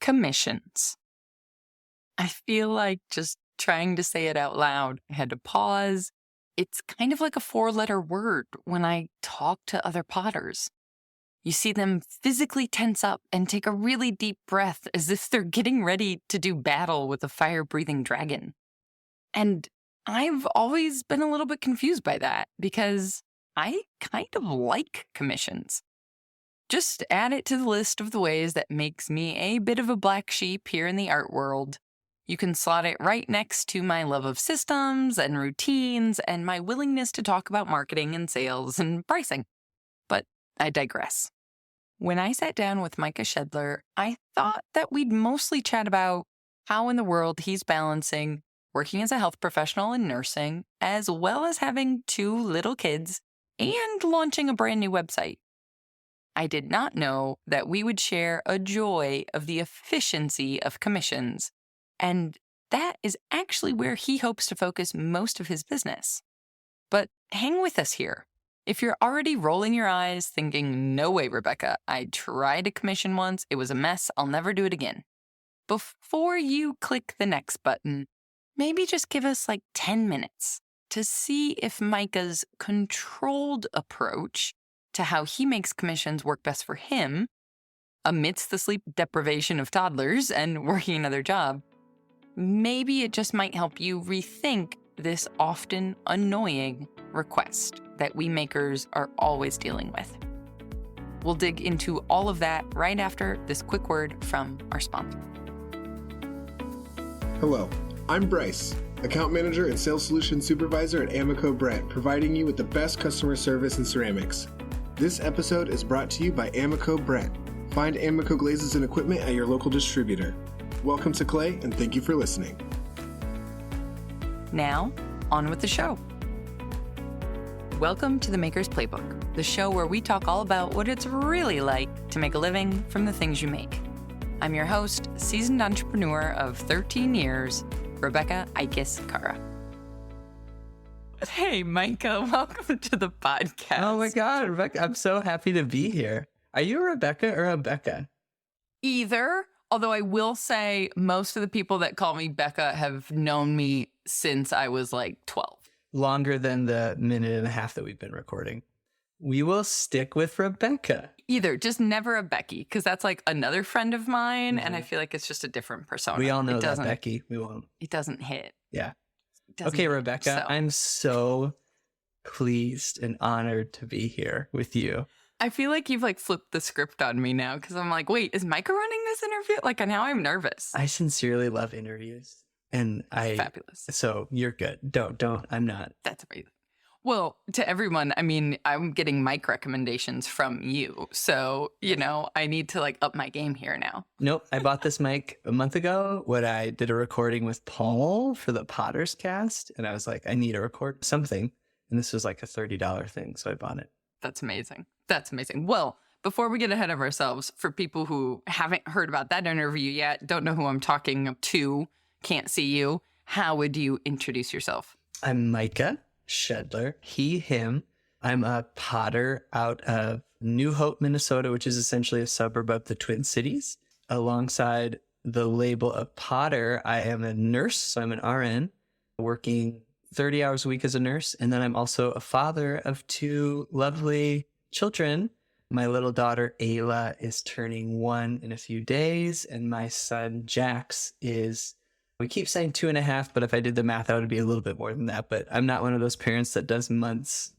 Commissions. I feel like just trying to say it out loud, I had to pause. It's kind of like a 4-letter word when I talk to other potters. You see them physically tense up and take a really deep breath as if they're getting ready to do battle with a fire-breathing dragon. And I've always been a little bit confused by that because I kind of like commissions. Just add it to the list of the ways that makes me a bit of a black sheep here in the art world. You can slot it right next to my love of systems and routines and my willingness to talk about marketing and sales and pricing. But I digress. When I sat down with Micah Schedler, I thought that we'd mostly chat about how in the world he's balancing working as a health professional in nursing, as well as having 2 little kids and launching a brand new website. I did not know that we would share a joy of the efficiency of commissions, and that is actually where he hopes to focus most of his business. But hang with us here. If you're already rolling your eyes thinking, no way, Rebecca, I tried a commission once, it was a mess, I'll never do it again. Before you click the next button, maybe just give us like 10 minutes to see if Micah's controlled approach to how he makes commissions work best for him, amidst the sleep deprivation of toddlers and working another job, maybe it just might help you rethink this often annoying request that we makers are always dealing with. We'll dig into all of that right after this quick word from our sponsor. Hello, I'm Bryce, Account Manager and Sales Solutions Supervisor at Amico Brent, providing you with the best customer service in ceramics. This episode is brought to you by Amico Brent. Find Amico glazes and equipment at your local distributor. Welcome to Clay, and thank you for listening. Now, on with the show. Welcome to the Maker's Playbook, the show where we talk all about what it's really like to make a living from the things you make. I'm your host, seasoned entrepreneur of 13 years, Rebecca Ikes-Kara. Hey, Micah, welcome to the podcast. Oh my God, Rebecca, I'm so happy to be here. Are you a Rebecca or a Becca? Either, although I will say most of the people that call me Becca have known me since I was like 12. Longer than the minute and a half that we've been recording. We will stick with Rebecca. Either, just never a Becky, because that's like another friend of mine, and I feel like it's just a different persona. We all know that, Becky. We won't. It doesn't hit. Yeah. Doesn't okay, Rebecca, so. I'm so pleased and honored to be here with you. I feel like you've like flipped the script on me now, because I'm like, wait, is Micah running this interview? Like, now I'm nervous. I sincerely love interviews. And Fabulous. So you're good. Don't. I'm not. That's amazing. Well, to everyone, I mean, I'm getting mic recommendations from you. So, I need to like up my game here now. Nope. I bought this mic a month ago when I did a recording with Paul for the Potters cast. And I was like, I need to record something. And this was like a $30 thing. So I bought it. That's amazing. That's amazing. Well, before we get ahead of ourselves, for people who haven't heard about that interview yet, don't know who I'm talking to, can't see you, how would you introduce yourself? I'm Micah Schedler, he, him. I'm a potter out of New Hope, Minnesota, which is essentially a suburb of the Twin Cities. Alongside the label of potter, I am a nurse, so I'm an RN, working 30 hours a week as a nurse. And then I'm also a father of 2 lovely children. My little daughter, Ayla, is turning 1 in a few days. And my son, Jax, is, we keep saying 2.5, but if I did the math, that would be a little bit more than that. But I'm not one of those parents that does months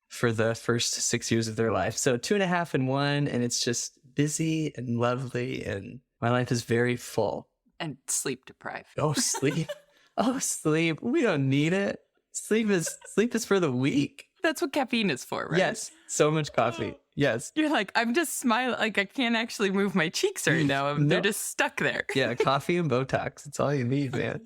for the first 6 years of their life. So 2.5 and 1, and it's just busy and lovely. And my life is very full. And sleep deprived. Oh, sleep. Oh, sleep. We don't need it. Sleep is for the weak. That's what caffeine is for, right? Yes. So much coffee. Yes. You're like, I'm just smiling. Like, I can't actually move my cheeks right now. They're just stuck there. Yeah. Coffee and Botox. It's all you need, man.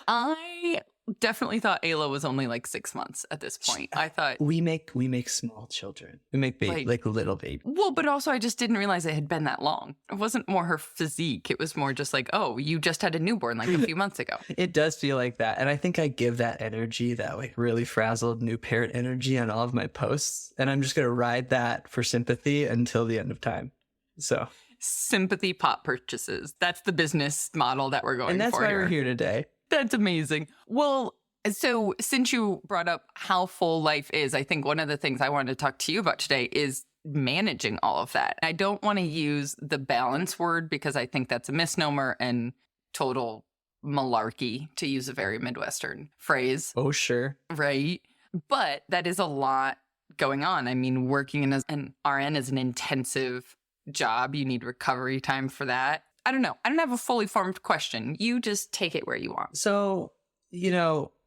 I definitely thought Ayla was only like 6 months at this point. I thought we make small children. We make baby, like little baby. Well, but also I just didn't realize it had been that long. It wasn't more her physique. It was more just like, oh, you just had a newborn like a few months ago. It does feel like that. And I think I give that energy, that like really frazzled new parent energy on all of my posts. And I'm just going to ride that for sympathy until the end of time. So Sympathy pot purchases. That's the business model that we're going And that's for why here. we're here today. That's amazing. Well, so since you brought up how full life is, I think one of the things I wanted to talk to you about today is managing all of that. I don't want to use the balance word because I think that's a misnomer and total malarkey, to use a very Midwestern phrase. Oh, sure. Right. But that is a lot going on. I mean, working as an RN is an intensive job. You need recovery time for that. I don't know. I don't have a fully formed question. You just take it where you want. So,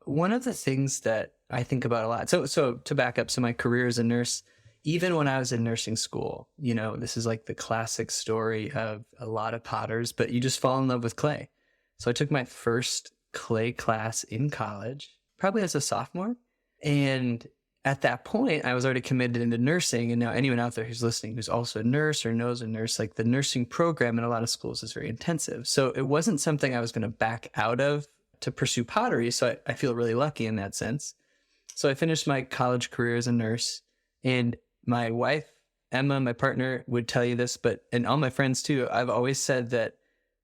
one of the things that I think about a lot. So to back up, so my career as a nurse, even when I was in nursing school, this is like the classic story of a lot of potters, but you just fall in love with clay. So I took my first clay class in college, probably as a sophomore. And at that point, I was already committed into nursing. And now anyone out there who's listening who's also a nurse or knows a nurse, like the nursing program in a lot of schools is very intensive. So it wasn't something I was going to back out of to pursue pottery. So I feel really lucky in that sense. So I finished my college career as a nurse, and my wife, Emma, my partner, would tell you this, and all my friends too, I've always said that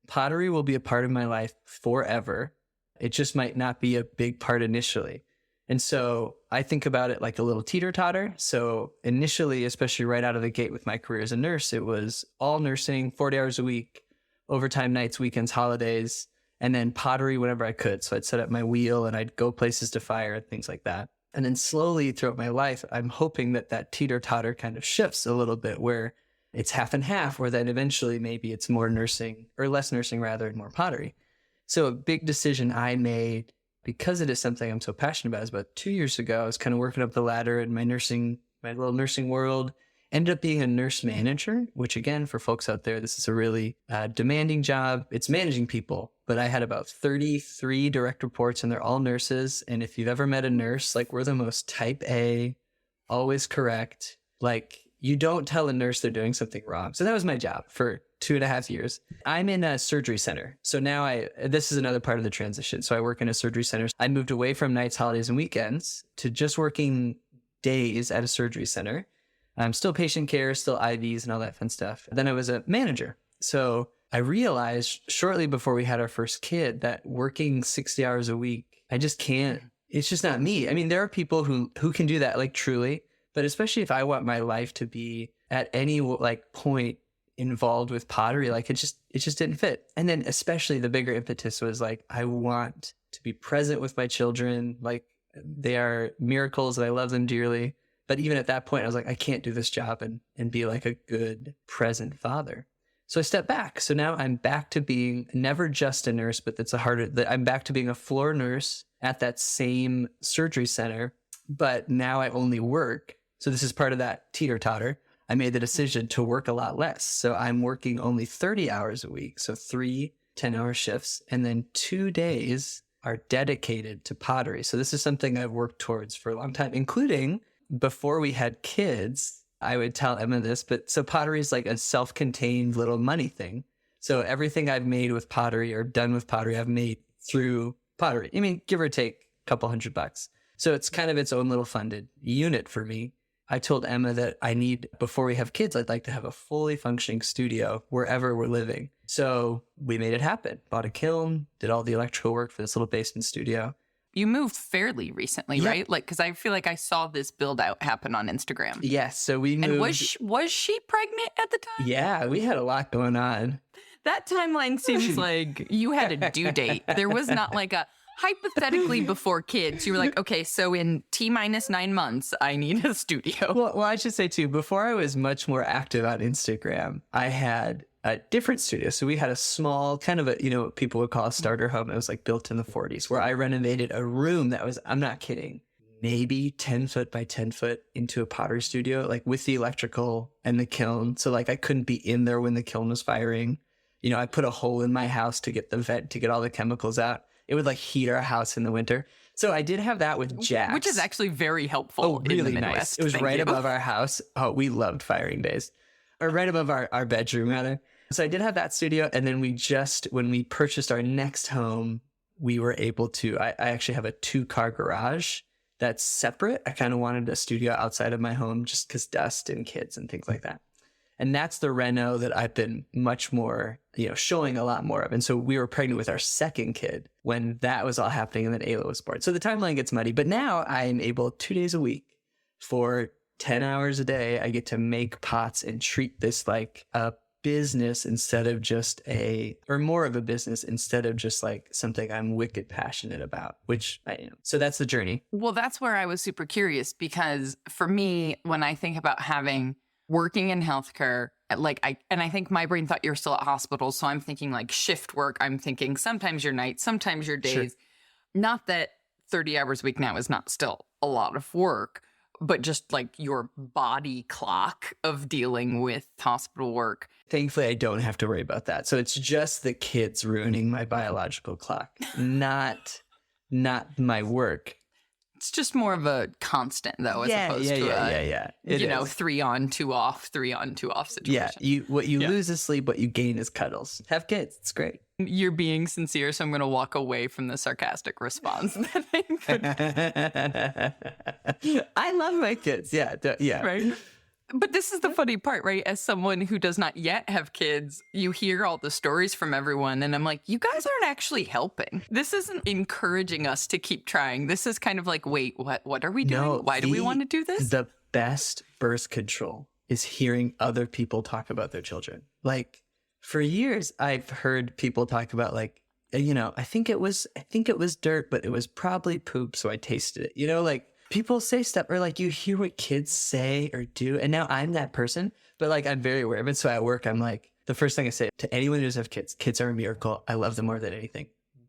pottery will be a part of my life forever. It just might not be a big part initially. And so I think about it like a little teeter-totter. So initially, especially right out of the gate with my career as a nurse, it was all nursing, 40 hours a week, overtime nights, weekends, holidays, and then pottery whenever I could. So I'd set up my wheel and I'd go places to fire and things like that. And then slowly throughout my life, I'm hoping that teeter-totter kind of shifts a little bit where it's half and half, or then eventually maybe it's more nursing, or less nursing rather, and more pottery. So a big decision I made, because it is something I'm so passionate about, is about 2 years ago. I was kind of working up the ladder in my little nursing world, ended up being a nurse manager, which again, for folks out there, this is a really demanding job. It's managing people, but I had about 33 direct reports and they're all nurses. And if you've ever met a nurse, like, we're the most type A, always correct. Like, you don't tell a nurse they're doing something wrong. So that was my job for 2.5 years. I'm in a surgery center. So now this is another part of the transition. So I work in a surgery center. I moved away from nights, holidays, and weekends to just working days at a surgery center. I'm still patient care, still IVs and all that fun stuff. Then I was a manager. So I realized shortly before we had our first kid that working 60 hours a week, I just can't. It's just not me. I mean, there are people who can do that, like, truly. But especially if I want my life to be at any point involved with pottery, like, it just didn't fit. And then especially the bigger impetus was like, I want to be present with my children. Like, they are miracles and I love them dearly. But even at that point, I was like, I can't do this job and be like a good present father. So I stepped back. So now I'm back to being never just a nurse, but I'm back to being a floor nurse at that same surgery center. But now I only work. So this is part of that teeter-totter. I made the decision to work a lot less. So I'm working only 30 hours a week. So 3 10-hour shifts. And then 2 days are dedicated to pottery. So this is something I've worked towards for a long time, including before we had kids. I would tell Emma this, but so pottery is like a self-contained little money thing. So everything I've made with pottery or done with pottery, I've made through pottery. I mean, give or take a couple $100. So it's kind of its own little funded unit for me. I told Emma that before we have kids, I'd like to have a fully functioning studio wherever we're living. So we made it happen. Bought a kiln, did all the electrical work for this little basement studio. You moved fairly recently, Yeah. right? Like, because I feel like I saw this build out happen on Instagram. Yes, so we moved. And was she pregnant at the time? Yeah, we had a lot going on. That timeline seems like you had a due date. There was not like a hypothetically before kids. You were like, okay, so in T-9 months, I need a studio. Well, I should say too, before I was much more active on Instagram, I had a different studio. So we had a small kind of what people would call a starter home. It was like built in the 40s, where I renovated a room that was, I'm not kidding, maybe 10 foot by 10 foot into a pottery studio, like with the electrical and the kiln. So like I couldn't be in there when the kiln was firing. I put a hole in my house to get the vent, to get all the chemicals out. It would like heat our house in the winter. So I did have that with jacks. Which is actually very helpful in the really Midwest. nice. It was Thank right you. above our house. Oh, we loved firing days. Or right above our bedroom, rather. So I did have that studio. And then when we purchased our next home, we were able to, I actually have a 2-car garage that's separate. I kind of wanted a studio outside of my home just because dust and kids and things like that. And that's the Reno that I've been much more, showing a lot more of. And so we were pregnant with our second kid when that was all happening, and then Ayla was born. So the timeline gets muddy. But now I'm able 2 days a week for 10 hours a day. I get to make pots and treat this like a business instead of just or more of a business instead of just like something I'm wicked passionate about, which I am. So that's the journey. Well, that's where I was super curious, because for me, when I think about working in healthcare, I think my brain thought you're still at hospitals. So I'm thinking like shift work. I'm thinking sometimes your nights, sometimes your days. Sure. Not that 30 hours a week now is not still a lot of work, but just like your body clock of dealing with hospital work. Thankfully, I don't have to worry about that. So it's just the kids ruining my biological clock, not my work. It's just more of a constant, though, as opposed to 3 on, 2 off, 3 on, 2 off situation. Yeah, what you lose is sleep, what you gain is cuddles. Have kids. It's great. You're being sincere, so I'm going to walk away from the sarcastic response. I love my kids. Yeah. Right? But this is the funny part, right? As someone who does not yet have kids, you hear all the stories from everyone, and I'm like, you guys aren't actually helping. This isn't encouraging us to keep trying. This is kind of like, wait, what are we doing? No, Why do we want to do this? The best birth control is hearing other people talk about their children. Like, for years, I've heard people talk about like, I think it was dirt, but it was probably poop, so I tasted it. Like, people say stuff, or like you hear what kids say or do. And now I'm that person, but like I'm very aware of it. So at work, I'm like, the first thing I say to anyone who does have kids are a miracle. I love them more than anything.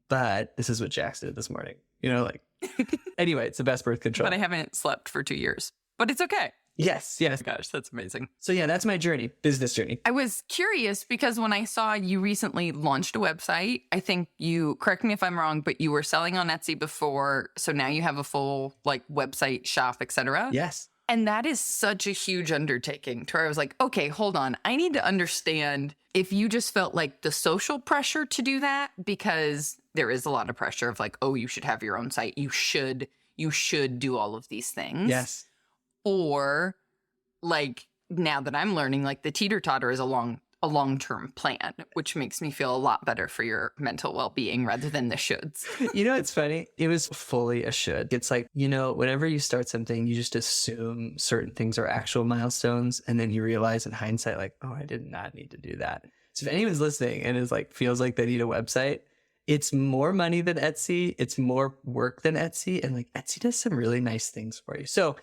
But this is what Jax did this morning. Anyway, it's the best birth control. But I haven't slept for 2 years. But it's okay. Yes. Gosh, that's amazing. So yeah, that's my journey, business journey. I was curious because when I saw you recently launched a website, I think you, correct me if I'm wrong, but you were selling on Etsy before. So now you have a full like website, shop, etc. Yes. And that is such a huge undertaking to where I was like, okay, hold on. I need to understand if you just felt like the social pressure to do that, because there is a lot of pressure of like, oh, you should have your own site. You should do all of these things. Yes. Or like now that I'm learning, like the teeter-totter is a long-term plan, which makes me feel a lot better for your mental well-being rather than the shoulds. It's funny. It was fully a should. It's like, whenever you start something, you just assume certain things are actual milestones. And then you realize in hindsight, like, oh, I did not need to do that. So if anyone's listening and is like, feels like they need a website, it's more money than Etsy. It's more work than Etsy. And like Etsy does some really nice things for you. So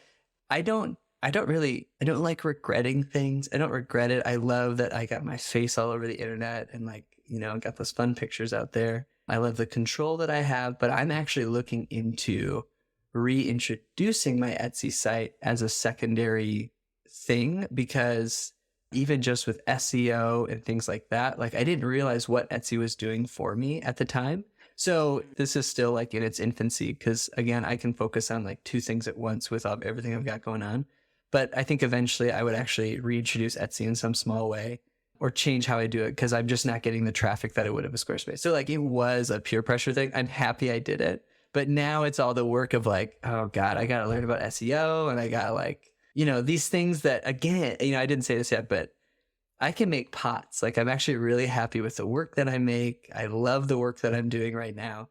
I don't like regretting things. I don't regret it. I love that I got my face all over the internet and like, got those fun pictures out there. I love the control that I have, but I'm actually looking into reintroducing my Etsy site as a secondary thing, because even just with SEO and things like that, like I didn't realize what Etsy was doing for me at the time. So this is still like in its infancy, because again, I can focus on like 2 things at once with everything I've got going on. But I think eventually I would actually reintroduce Etsy in some small way or change how I do it, because I'm just not getting the traffic that I would have with Squarespace. So like it was a peer pressure thing. I'm happy I did it. But now it's all the work of like, oh God, I got to learn about SEO, and I got to like, these things that again, I didn't say this yet, but I can make pots. Like I'm actually really happy with the work that I make. I love the work that I'm doing right now,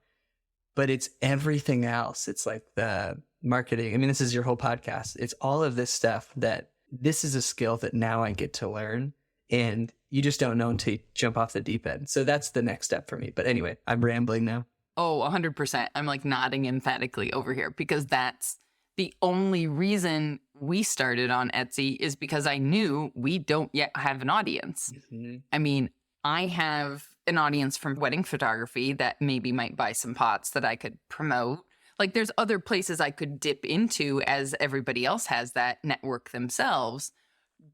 but it's everything else. It's like the marketing. I mean, this is your whole podcast. It's all of this stuff that this is a skill that now I get to learn, and you just don't know until you jump off the deep end. So that's the next step for me. But anyway, I'm rambling now. Oh, 100%. I'm like nodding emphatically over here, because that's the only reason we started on Etsy is because I knew we don't yet have an audience. Mm-hmm. I mean, I have an audience from wedding photography that maybe might buy some pots that I could promote. Like there's other places I could dip into, as everybody else has that network themselves.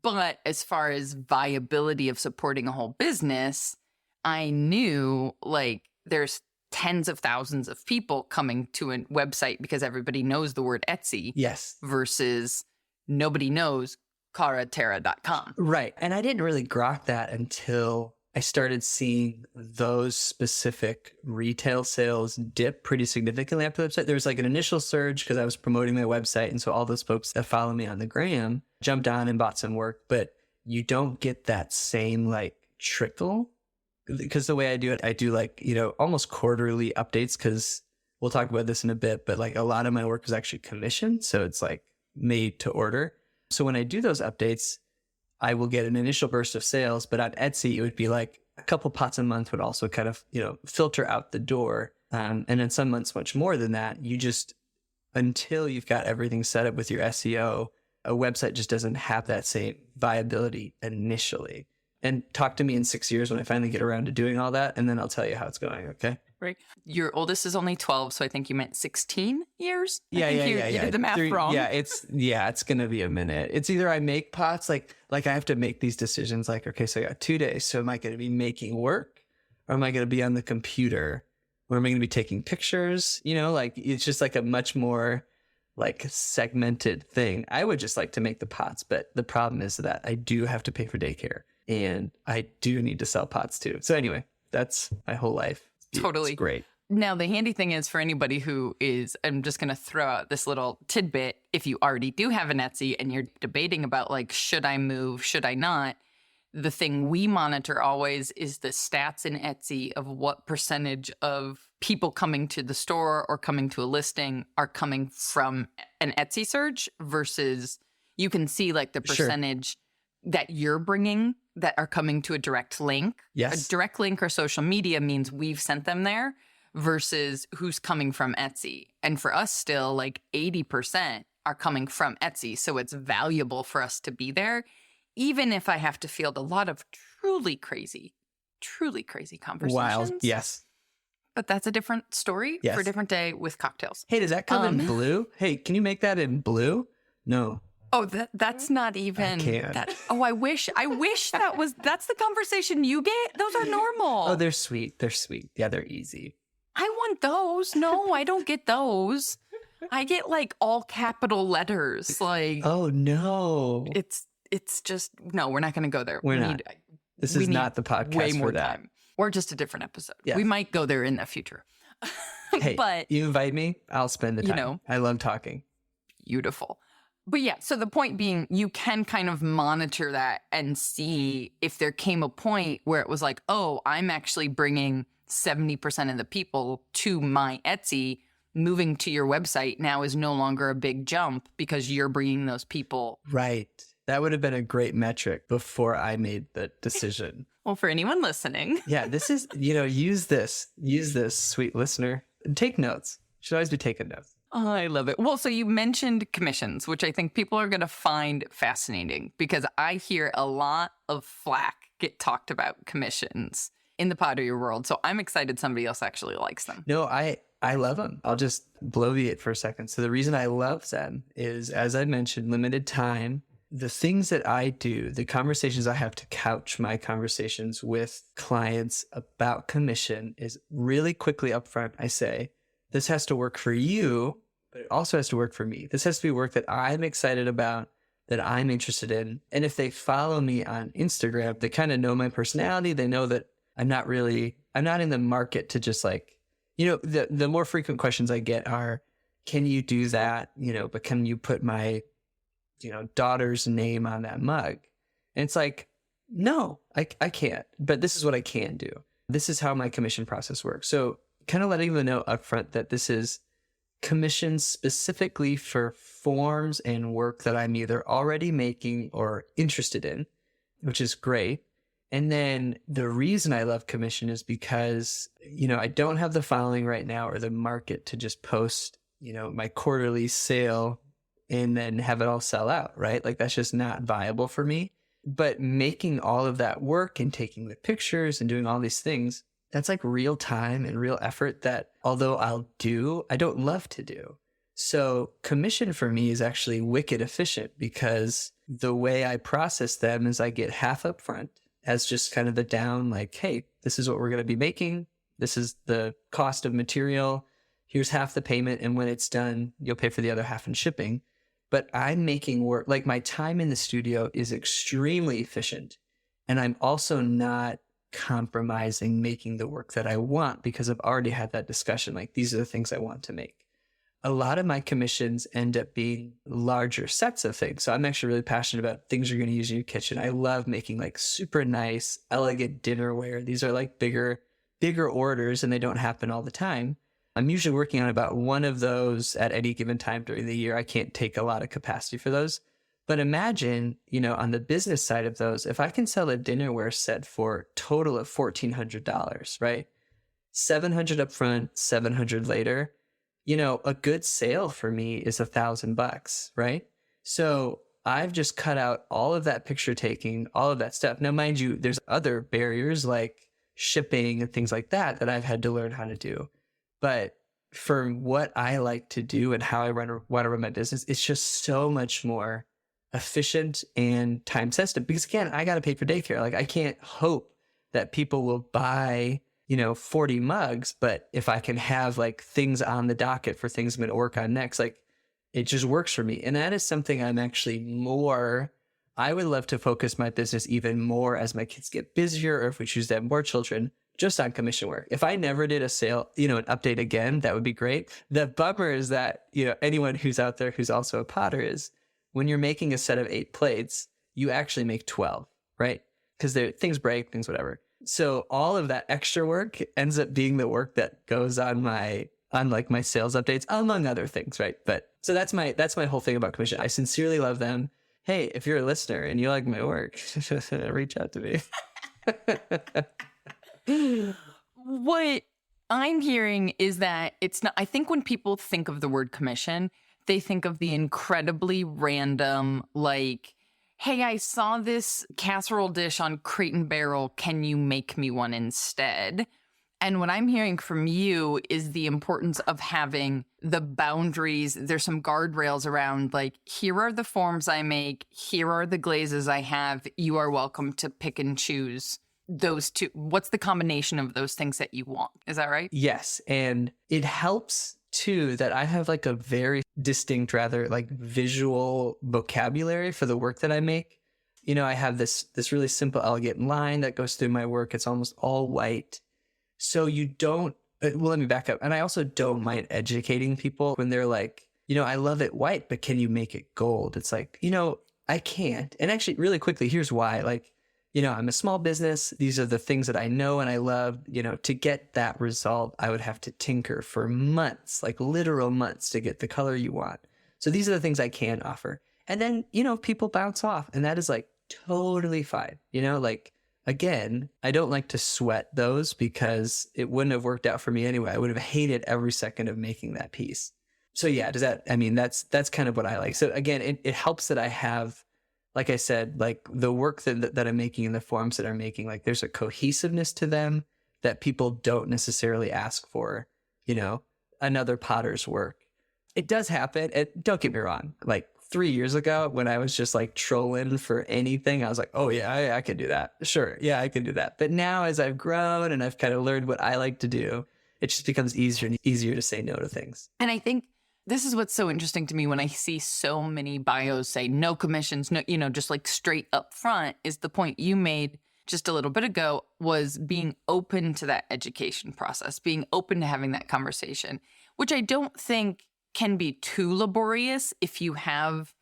But as far as viability of supporting a whole business, I knew like there's tens of thousands of people coming to a website because everybody knows the word Etsy. Yes. Versus nobody knows caraterra.com. Right. And I didn't really grok that until I started seeing those specific retail sales dip pretty significantly after the website. There was like an initial surge because I was promoting my website. And so all those folks that follow me on the gram jumped on and bought some work. But you don't get that same like trickle. Because the way I do it, I do like, almost quarterly updates, because we'll talk about this in a bit, but like a lot of my work is actually commissioned. So it's like made to order. So when I do those updates, I will get an initial burst of sales, but on Etsy, it would be like a couple pots a month would also kind of, filter out the door. And then some months much more than that. You just, until you've got everything set up with your SEO, a website just doesn't have that same viability initially. And talk to me in 6 years when I finally get around to doing all that, and then I'll tell you how it's going, okay? Right. Your oldest is only 12, so I think you meant 16 years? Yeah. You did the math wrong. Yeah, it's going to be a minute. It's either I make pots, like I have to make these decisions, like, okay, so I got 2 days. So am I going to be making work, or am I going to be on the computer, or am I going to be taking pictures? Like it's just like a much more like segmented thing. I would just like to make the pots, but the problem is that I do have to pay for daycare, and I do need to sell pots too. So anyway, that's my whole life. Totally. It's great. Now, the handy thing is for anybody who is, I'm just going to throw out this little tidbit. If you already do have an Etsy and you're debating about like, should I move, should I not? The thing we monitor always is the stats in Etsy of what percentage of people coming to the store or coming to a listing are coming from an Etsy search versus you can see like the percentage that you're bringing that are coming to a direct link. Yes. A direct link or social media means we've sent them there versus who's coming from Etsy. And for us still, like 80% are coming from Etsy. So it's valuable for us to be there, even if I have to field a lot of truly crazy conversations. Wild. Yes. But that's a different story for a different day with cocktails. Hey, does that come in blue? Hey, can you make that in blue? No. Oh, that's not even. I can't. I wish that's the conversation you get. Those are normal. Oh, they're sweet. Yeah, they're easy. I want those. No, I don't get those. I get like all capital letters. Like, oh no. It's just, no, we're not going to go there. We're not. This is not the podcast way more for that. time. Or just a different episode. Yes. We might go there in the future. Hey, but you invite me, I'll spend the time. I love talking. Beautiful. But yeah, so the point being, you can kind of monitor that and see if there came a point where it was like, oh, I'm actually bringing 70% of the people to my Etsy. Moving to your website now is no longer a big jump because you're bringing those people. Right. That would have been a great metric before I made the decision. Well, for anyone listening. Yeah, this is, use this, sweet listener. Take notes. Should always be taking notes. Oh, I love it. Well, so you mentioned commissions, which I think people are going to find fascinating because I hear a lot of flack get talked about commissions in the pottery world. So I'm excited somebody else actually likes them. No, I love them. I'll just bloviate for a second. So the reason I love them is, as I mentioned, limited time. The things that I do, the conversations I have to couch my conversations with clients about commission is really quickly upfront. I say, this has to work for you, but it also has to work for me. This has to be work that I'm excited about, that I'm interested in. And if they follow me on Instagram, they kind of know my personality. They know that I'm not in the market to just like, the more frequent questions I get are, can you do that? But can you put my daughter's name on that mug? And it's like, no, I can't, but this is what I can do. This is how my commission process works. So kind of letting them know upfront that this is commissioned specifically for forms and work that I'm either already making or interested in, which is great. And then the reason I love commission is because, I don't have the following right now or the market to just post, my quarterly sale and then have it all sell out, right? Like that's just not viable for me. But making all of that work and taking the pictures and doing all these things, that's like real time and real effort that although I don't love to do. So commission for me is actually wicked efficient because the way I process them is I get half up front as just kind of the down, like, hey, this is what we're going to be making. This is the cost of material. Here's half the payment. And when it's done, you'll pay for the other half in shipping. But I'm making work, like my time in the studio is extremely efficient. And I'm also not compromising making the work that I want because I've already had that discussion. Like, these are the things I want to make. a lot of my commissions end up being larger sets of things. So I'm actually really passionate about things you're going to use in your kitchen. I love making like super nice, elegant dinnerware. These are like bigger orders, and they don't happen all the time. I'm usually working on about one of those at any given time during the year. I can't take a lot of capacity for those. But imagine, on the business side of those, if I can sell a dinnerware set for a total of $1,400, right? 700 upfront, 700 later, a good sale for me is $1,000, right? So I've just cut out all of that picture taking, all of that stuff. Now, mind you, there's other barriers like shipping and things like that I've had to learn how to do. But for what I like to do and how I want to run my business, it's just so much more efficient and time sensitive. Because again, I got to pay for daycare. Like I can't hope that people will buy 40 mugs, but if I can have like things on the docket for things I'm going to work on next, like it just works for me. And that is something I would love to focus my business even more as my kids get busier, or if we choose to have more children, just on commission work. If I never did a sale, an update again, that would be great. The bummer is that, anyone who's out there who's also a potter is when you're making a set of 8 plates, you actually make 12, right? Because things break, things, whatever. So all of that extra work ends up being the work that goes on my sales updates, among other things, right? But so that's my whole thing about commission. I sincerely love them. Hey, if you're a listener and you like my work, reach out to me. What I'm hearing is that it's not, I think when people think of the word commission, they think of the incredibly random, like, hey, I saw this casserole dish on Crate and Barrel. Can you make me one instead? And what I'm hearing from you is the importance of having the boundaries. There's some guardrails around, like, here are the forms I make. Here are the glazes I have. You are welcome to pick and choose those two. What's the combination of those things that you want? Is that right? Yes. And it helps too that I have like a very distinct, rather like visual vocabulary for the work that I make. I have this really simple, elegant line that goes through my work. It's almost all white. So you don't, well, let me back up. And I also don't mind educating people when they're like, I love it white, but can you make it gold? It's like, I can't. And actually, really quickly, here's why. Like, I'm a small business. These are the things that I know and I love. To get that result, I would have to tinker for months, like literal months, to get the color you want. So these are the things I can offer. And then, people bounce off, and that is like totally fine. Like, again, I don't like to sweat those because it wouldn't have worked out for me anyway. I would have hated every second of making that piece. So yeah, that's kind of what I like. So again, it helps that I have, like I said, like the work that I'm making and the forms that I'm making, like there's a cohesiveness to them that people don't necessarily ask for, another potter's work. It does happen. Don't get me wrong. Like 3 years ago when I was just like trolling for anything, I was like, oh yeah, I can do that. Sure. Yeah, I can do that. But now as I've grown and I've kind of learned what I like to do, it just becomes easier and easier to say no to things. And I think this is what's so interesting to me when I see so many bios say no commissions, no, just like straight up front, is the point you made just a little bit ago, was being open to that education process, being open to having that conversation, which I don't think can be too laborious if you have,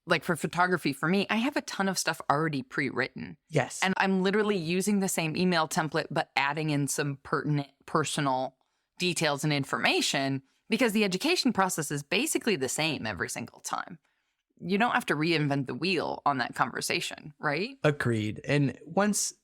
like for photography, for me, I have a ton of stuff already pre-written. Yes. And I'm literally using the same email template, but adding in some pertinent personal details and information, because the education process is basically the same every single time. You don't have to reinvent the wheel on that conversation, right? Agreed. And once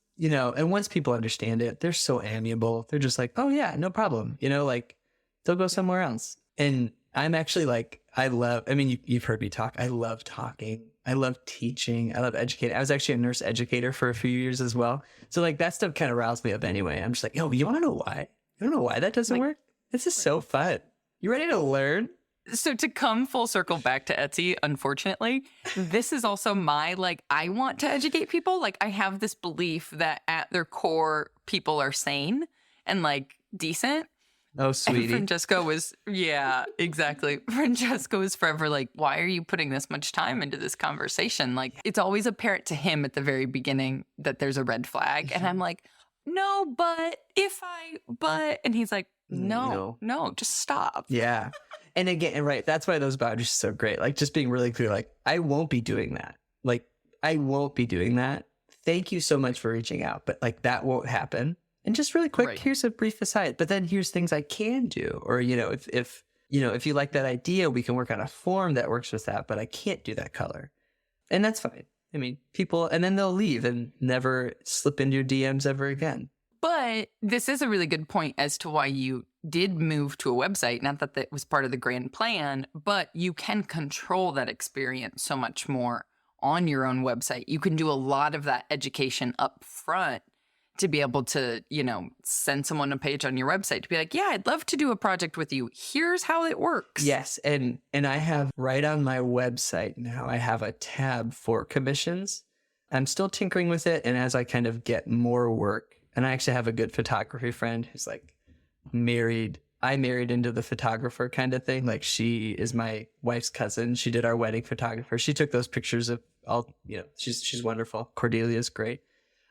people understand it, they're so amiable. They're just like, oh yeah, no problem. Like they'll go somewhere else. And I'm actually like, you've heard me talk. I love talking. I love teaching. I love educating. I was actually a nurse educator for a few years as well. So like that stuff kind of roused me up anyway. I'm just like, yo, you want to know why? You don't know why that doesn't work? This is so fun. You ready to learn? So to come full circle back to Etsy, unfortunately, this is also my, like, I want to educate people. Like, I have this belief that at their core, people are sane and like decent. Oh, sweetie. And Francesco was, yeah, exactly. Francesco was forever like, why are you putting this much time into this conversation? Like, it's always apparent to him at the very beginning that there's a red flag. And I'm like, no, but and he's like, no, just stop. Yeah. And again, right, that's why those boundaries are so great. Like just being really clear, like, I won't be doing that. Like, I won't be doing that. Thank you so much for reaching out, but like that won't happen. And just really quick, Right. here's a brief aside, but then here's things I can do. Or, if you like that idea, we can work on a form that works with that, but I can't do that color. And that's fine. I mean, people, and then they'll leave and never slip into your DMs ever again. But this is a really good point as to why you did move to a website. Not that that was part of the grand plan, but you can control that experience so much more on your own website. You can do a lot of that education up front to be able to, send someone a page on your website to be like, yeah, I'd love to do a project with you. Here's how it works. Yes. And I have right on my website now, I have a tab for commissions. I'm still tinkering with it. And as I kind of get more work, and I actually have a good photography friend who's like I married into the photographer kind of thing. Like she is my wife's cousin. She did our wedding photographer. She took those pictures of all, she's wonderful. Cordelia's great.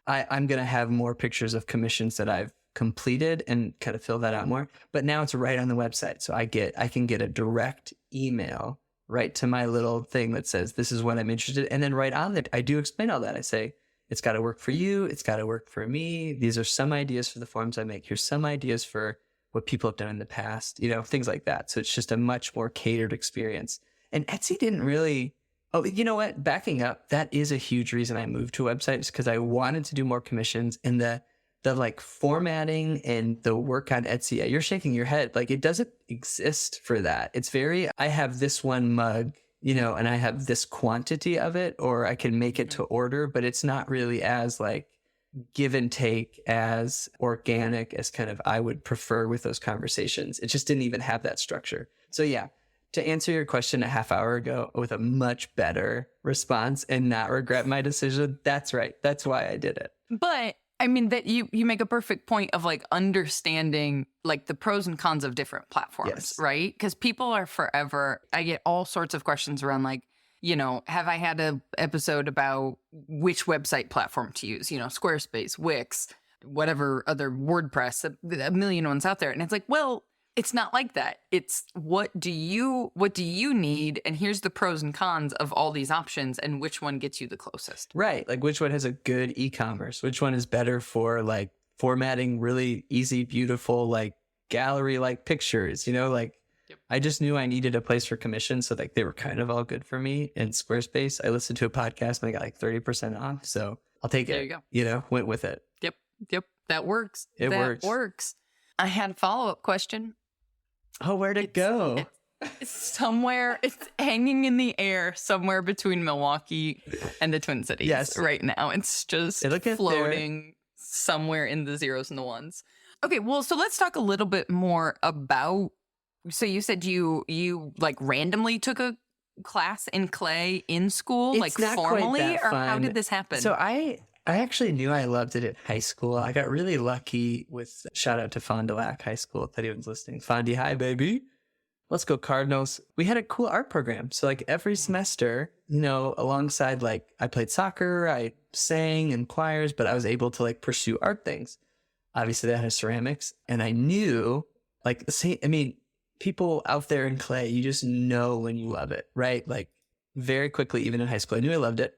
I'm going to have more pictures of commissions that I've completed and kind of fill that out more. But now it's right on the website. So I can get a direct email right to my little thing that says, this is what I'm interested in. And then right on it, I do explain all that. I say, it's got to work for you. It's got to work for me. These are some ideas for the forms I make. Here's some ideas for what people have done in the past, things like that. So it's just a much more catered experience. And Etsy didn't really... Oh, you know what? Backing up, that is a huge reason I moved to a website, is because I wanted to do more commissions, and the like formatting and the work on Etsy. You're shaking your head. Like it doesn't exist for that. It's I have this one mug, and I have this quantity of it, or I can make it to order, but it's not really as like give and take, as organic as kind of I would prefer with those conversations. It just didn't even have that structure. So yeah. To answer your question a half hour ago with a much better response and not regret my decision, that's right. That's why I did it. But I mean that you make a perfect point of like understanding like the pros and cons of different platforms, Yes. right? Because people are forever, I get all sorts of questions around like, have I had an episode about which website platform to use? Squarespace, Wix, whatever other WordPress, a million ones out there. And it's like, well, it's not like that. It's what do you need? And here's the pros and cons of all these options and which one gets you the closest. Right. Like which one has a good e-commerce? Which one is better for like formatting really easy, beautiful, like gallery like pictures, Yep. I just knew I needed a place for commission. So like they were kind of all good for me. And Squarespace, I listened to a podcast and I got like 30% off. So I'll take it. There you go. Went with it. Yep. That works. It that works. I had a follow-up question. Oh, where'd it go? It's somewhere, it's hanging in the air somewhere between Milwaukee and the Twin Cities. Yes. Right now. It's just floating somewhere in the zeros and the ones. Okay, well, so let's talk a little bit more about, so you said you like randomly took a class in clay in school, It's like not quite formally, that or how fun. did this happen? So I actually knew I loved it in high school. I got really lucky with, shout out to Fond du Lac High School if anyone's listening. Fondy, hi, baby. Let's go Cardinals. We had a cool art program. So like every semester, alongside like I played soccer, I sang in choirs, but I was able to like pursue art things. Obviously that has ceramics. And I knew people out there in clay, you just know when you love it, right? Like very quickly, even in high school, I knew I loved it.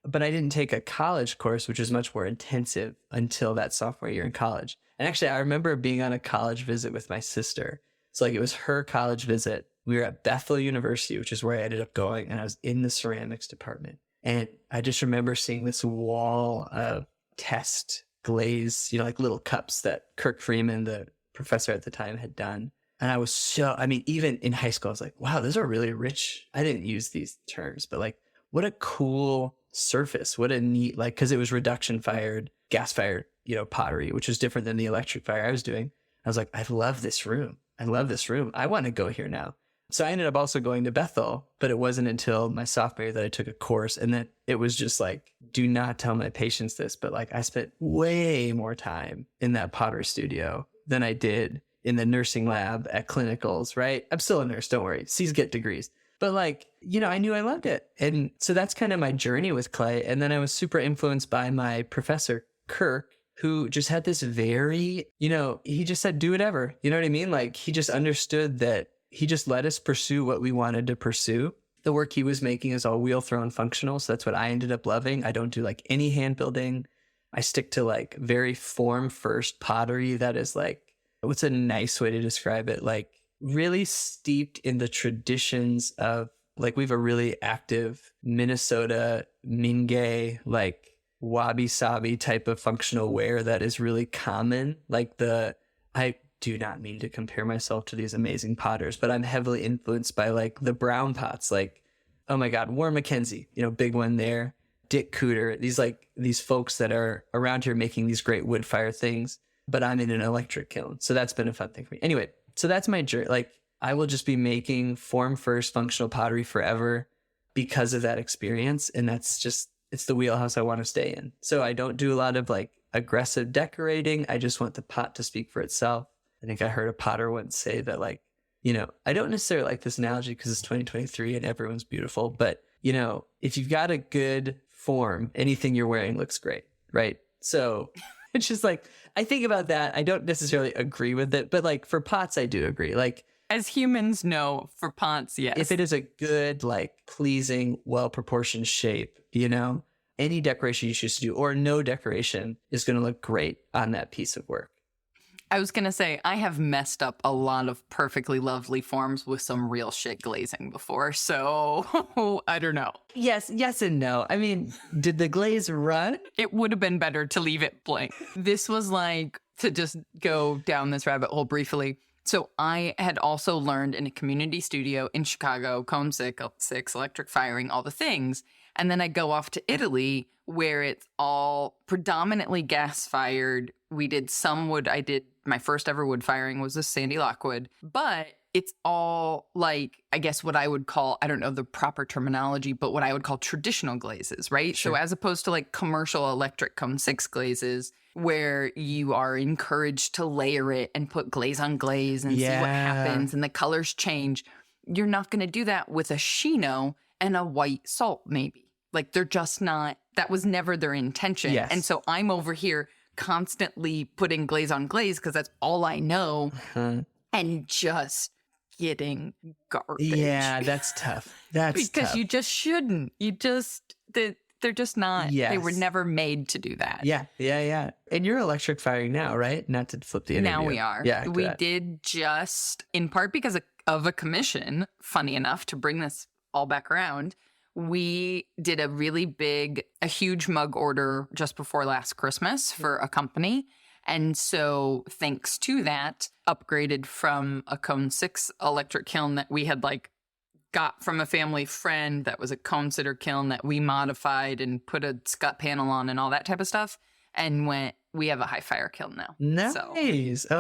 But I didn't take a college course, which was much more intensive until that sophomore year in college. And actually, I remember being on a college visit with my sister. So like it was her college visit. We were at Bethel University, which is where I ended up going. And I was in the ceramics department. And I just remember seeing this wall of test glaze, like little cups that Kirk Freeman, the professor at the time, had done. And I was even in high school, I was like, wow, those are really rich. I didn't use these terms, but like, what a cool surface. What a neat, like, because it was reduction fired, gas fired, pottery, which was different than the electric fire I was doing. I was like, I love this room. I want to go here now. So I ended up also going to Bethel, but it wasn't until my sophomore year that I took a course. And then it was just like, do not tell my patients this, but like I spent way more time in that pottery studio than I did in the nursing lab at clinicals, right? I'm still a nurse, don't worry. C's get degrees. But like, I knew I loved it. And so that's kind of my journey with clay. And then I was super influenced by my professor, Kirk, who just had this very, he just said, do whatever. You know what I mean? Like he just understood that he just let us pursue what we wanted to pursue. The work he was making is all wheel thrown functional. So that's what I ended up loving. I don't do like any hand building. I stick to like very form first pottery that is like, what's a nice way to describe it? Like really steeped in the traditions of like, we have a really active Minnesota Mingay, like wabi sabi type of functional wear that is really common. Like I do not mean to compare myself to these amazing potters, but I'm heavily influenced by like the brown pots, like, oh my God, Warren McKenzie, big one there. Dick Cooter, these folks that are around here making these great wood fire things, but I'm in an electric kiln. So that's been a fun thing for me. Anyway, so that's my journey. Like I will just be making form first functional pottery forever because of that experience. And it's the wheelhouse I want to stay in. So I don't do a lot of like aggressive decorating. I just want the pot to speak for itself. I think I heard a potter once say that like, I don't necessarily like this analogy because it's 2023 and everyone's beautiful, but if you've got a good form, anything you're wearing looks great, right? So it's just like, I think about that. I don't necessarily agree with it, but like for pots, I do agree. Like as humans know, for pots, yes. If it is a good, like pleasing, well-proportioned shape, any decoration you choose to do or no decoration is going to look great on that piece of work. I was going to say, I have messed up a lot of perfectly lovely forms with some real shit glazing before, so I don't know. Yes and no. I mean, did the glaze run? It would have been better to leave it blank. This was like, to just go down this rabbit hole briefly. So I had also learned in a community studio in Chicago, cone six, electric firing, all the things. And then I go off to Italy where it's all predominantly gas fired. We did some wood. My first ever wood firing was a Sandy Lockwood, but it's all like, I guess what I would call, I don't know the proper terminology, but what I would call traditional glazes, right? Sure. So as opposed to like commercial electric cone six glazes where you are encouraged to layer it and put glaze on glaze and see what happens and the colors change. You're not going to do that with a chino and a white salt, maybe. Like they're just not, that was never their intention. Yes. And so I'm over here constantly putting glaze on glaze because that's all I know and just getting garbage. Yeah, that's tough. That's because tough. you just shouldn't. They're just not. Yes. They were never made to do that. Yeah. And you're electric firing now, right? Not to flip the interview. Now we are. Yeah, we did just, in part because of a commission, funny enough, to bring this all back around, we did a huge mug order just before last Christmas for a company. And so thanks to that, upgraded from a cone six electric kiln that we had like got from a family friend that was a cone sitter kiln that we modified and put a scut panel on and all that type of stuff. And we have a high fire kiln now. Nice. So,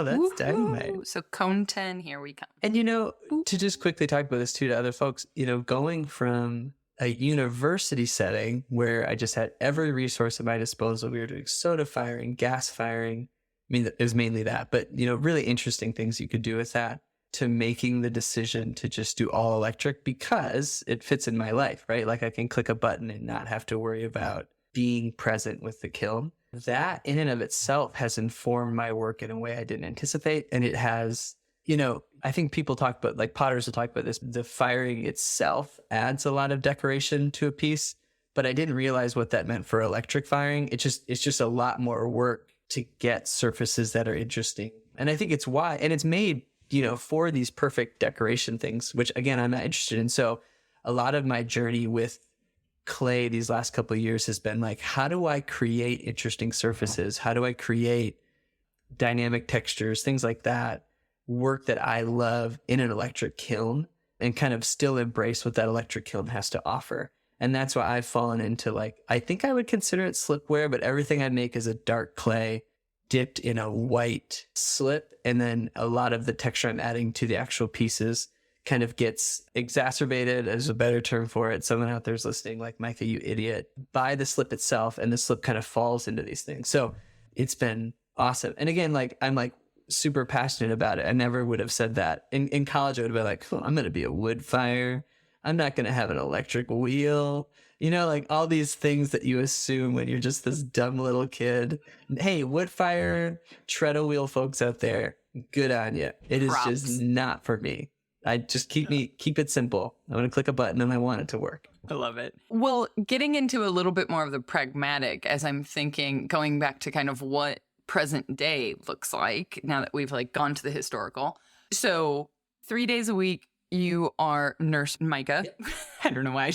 That's dynamite. So cone 10, here we come. And to just quickly talk about this too to other folks, going from a university setting where I just had every resource at my disposal. We were doing soda firing, gas firing. I mean, it was mainly that, but really interesting things you could do with that, to making the decision to just do all electric because it fits in my life, right? Like I can click a button and not have to worry about being present with the kiln. That in and of itself has informed my work in a way I didn't anticipate. And it has, I think people talk about, like potters will talk about this, the firing itself adds a lot of decoration to a piece, but I didn't realize what that meant for electric firing. It's just a lot more work to get surfaces that are interesting. And I think it's why, and it's made, for these perfect decoration things, which again, I'm not interested in. So a lot of my journey with clay these last couple of years has been like, how do I create interesting surfaces? How do I create dynamic textures, things like that, work that I love in an electric kiln and kind of still embrace what that electric kiln has to offer. And that's why I've fallen into like, I think I would consider it slipware, but everything I make is a dark clay dipped in a white slip. And then a lot of the texture I'm adding to the actual pieces kind of gets exacerbated, as a better term for it. Someone out there's listening like, Micah, you idiot, by the slip itself. And the slip kind of falls into these things. So it's been awesome. And again, like I'm like super passionate about it. I never would have said that. In college, I would have been like, I'm going to be a wood fire. I'm not going to have an electric wheel. Like all these things that you assume when you're just this dumb little kid. Hey, wood fire, treadle wheel folks out there, good on you. It is Props. just not for me. I just keep it simple. I'm going to click a button and I want it to work. I love it. Well, getting into a little bit more of the pragmatic, as I'm thinking, going back to kind of what present day looks like now that we've like gone to the historical. So 3 days a week, you are Nurse Micah. Yep. I don't know why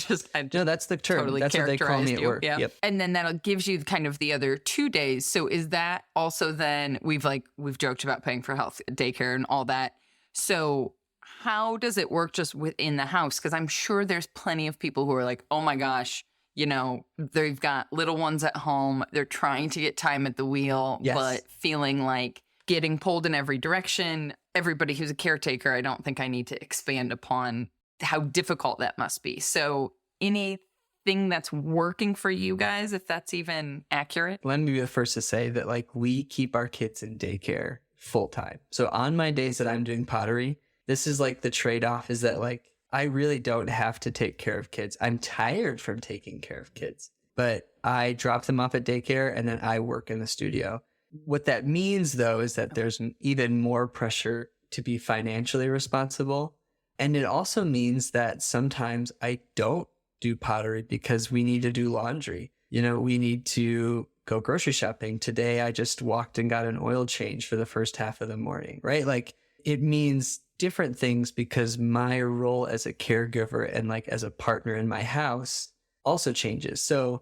No, that's the term. totally That's what they call me at work. Yeah. Yep. And then that gives you kind of the other 2 days. So is that also then we've joked about paying for health daycare and all that. So how does it work just within the house? Because I'm sure there's plenty of people who are like, oh my gosh, they've got little ones at home. They're trying to get time at the wheel, Yes. but feeling like getting pulled in every direction. Everybody who's a caretaker, I don't think I need to expand upon how difficult that must be. So anything that's working for you guys, if that's even accurate? Let me be the first to say that like we keep our kids in daycare full time. So on my days that I'm doing pottery, this is like the trade-off is that like I really don't have to take care of kids. I'm tired from taking care of kids, but I drop them off at daycare and then I work in the studio. What that means though is that there's even more pressure to be financially responsible. And it also means that sometimes I don't do pottery because we need to do laundry. We need to go grocery shopping. Today, I just walked and got an oil change for the first half of the morning, right? Like it means different things because my role as a caregiver and like as a partner in my house also changes. So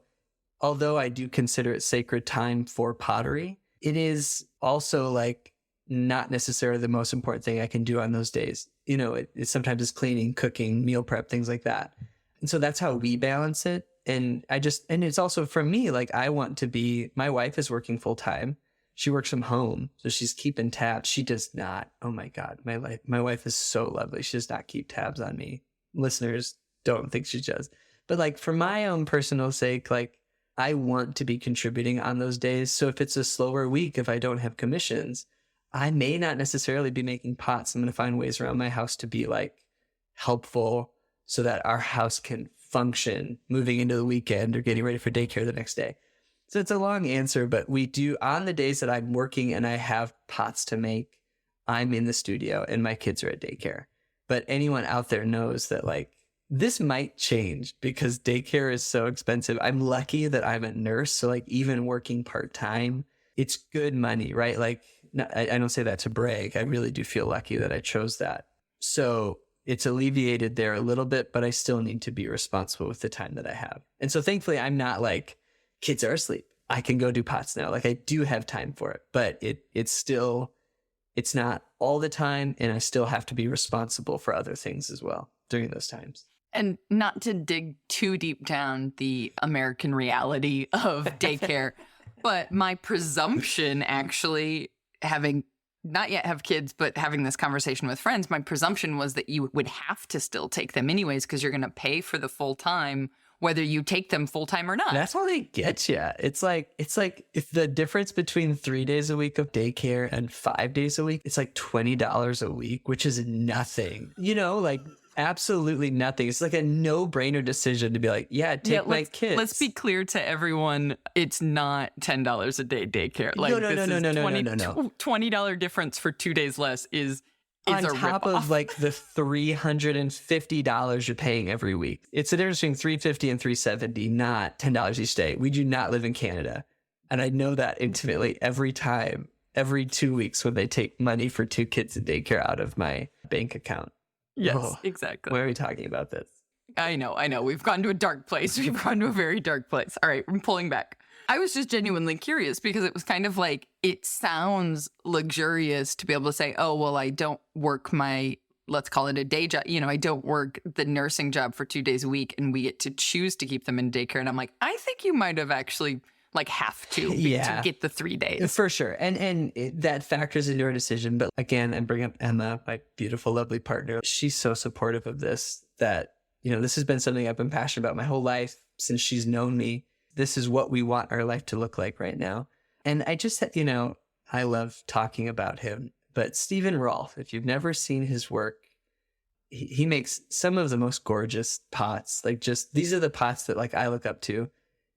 although I do consider it sacred time for pottery, it is also like not necessarily the most important thing I can do on those days. It sometimes is cleaning, cooking, meal prep, things like that. And so that's how we balance it. And it's also for me, like I want to be, my wife is working full time. She works from home. So she's keeping tabs. She does not. Oh my God. My wife is so lovely. She does not keep tabs on me. Listeners don't think she does. But like for my own personal sake, like I want to be contributing on those days. So if it's a slower week, if I don't have commissions, I may not necessarily be making pots. I'm going to find ways around my house to be like helpful so that our house can function moving into the weekend or getting ready for daycare the next day. So it's a long answer, but we do on the days that I'm working and I have pots to make, I'm in the studio and my kids are at daycare. But anyone out there knows that like this might change because daycare is so expensive. I'm lucky that I'm a nurse. So like even working part-time, it's good money, right? Like I don't say that to brag. I really do feel lucky that I chose that. So it's alleviated there a little bit, but I still need to be responsible with the time that I have. And so thankfully I'm not like kids are asleep. I can go do pots now. Like I do have time for it, but it's not all the time. And I still have to be responsible for other things as well during those times. And not to dig too deep down the American reality of daycare, but my presumption actually, having not yet have kids, but having this conversation with friends, my presumption was that you would have to still take them anyways because you're going to pay for the full time, whether you take them full time or not. That's how they get you. It's like if the difference between 3 days a week of daycare and 5 days a week, it's like $20 a week, which is nothing. Like absolutely nothing. It's like a no-brainer decision to be like, yeah, take my kids. Let's be clear to everyone. It's not $10 a day daycare. Like no. $20 difference for 2 days less is on a top rip-off. of like the $350 you're paying every week. It's the difference between $350 and $370, not $10 each day. We do not live in Canada. And I know that intimately every 2 weeks when they take money for 2 kids in daycare out of my bank account. Yes, exactly. Why are we talking about this? I know. We've gone to a dark place. We've gone to a very dark place. All right, I'm pulling back. I was just genuinely curious because it was kind of like, it sounds luxurious to be able to say, oh, well, I don't work let's call it a day job. I don't work the nursing job for 2 days a week and we get to choose to keep them in daycare. And I'm like, I think you might have actually like have to get the 3 days. For sure. And that factors into our decision. But again, I bring up Emma, my beautiful, lovely partner. She's so supportive of this that, this has been something I've been passionate about my whole life since she's known me. This is what we want our life to look like right now. And I just, I love talking about him. But Stephen Rolfe, if you've never seen his work, he makes some of the most gorgeous pots. Like just, these are the pots that like I look up to.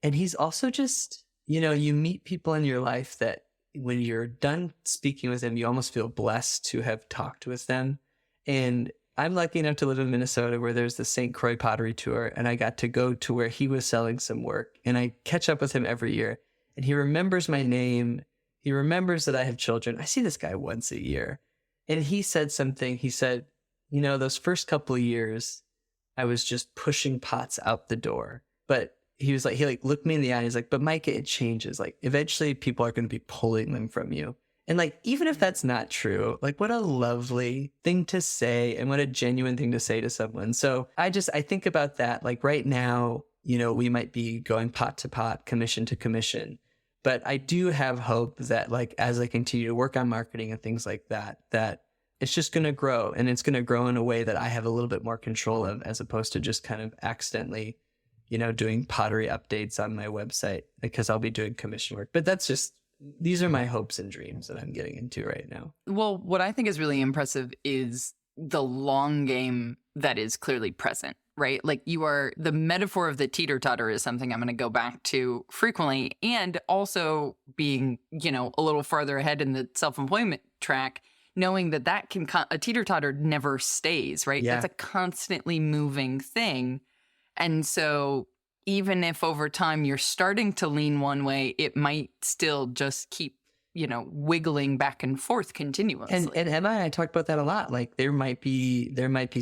And he's also just, you meet people in your life that when you're done speaking with them, you almost feel blessed to have talked with them. And I'm lucky enough to live in Minnesota where there's the St. Croix pottery tour, and I got to go to where he was selling some work, and I catch up with him every year, and he remembers my name. He remembers that I have children. I see this guy once a year, and he said something. He said, those first couple of years, I was just pushing pots out the door. But he was like, he looked me in the eye and he's like, but Micah, it changes. Like eventually people are going to be pulling them from you. And like, even if that's not true, like what a lovely thing to say and what a genuine thing to say to someone. So I think about that. Like right now, we might be going pot to pot, commission to commission. But I do have hope that like, as I continue to work on marketing and things like that, that it's just going to grow, and it's going to grow in a way that I have a little bit more control of, as opposed to just kind of accidentally, doing pottery updates on my website, because I'll be doing commission work. But these are my hopes and dreams that I'm getting into right now. Well, what I think is really impressive is the long game that is clearly present, right? Like the metaphor of the teeter-totter is something I'm going to go back to frequently, and also being, a little farther ahead in the self-employment track, knowing that a teeter-totter never stays, right? Yeah. That's a constantly moving thing. And so even if over time you're starting to lean one way, it might still just keep, wiggling back and forth continuously. And Emma and I talked about that a lot. Like there might be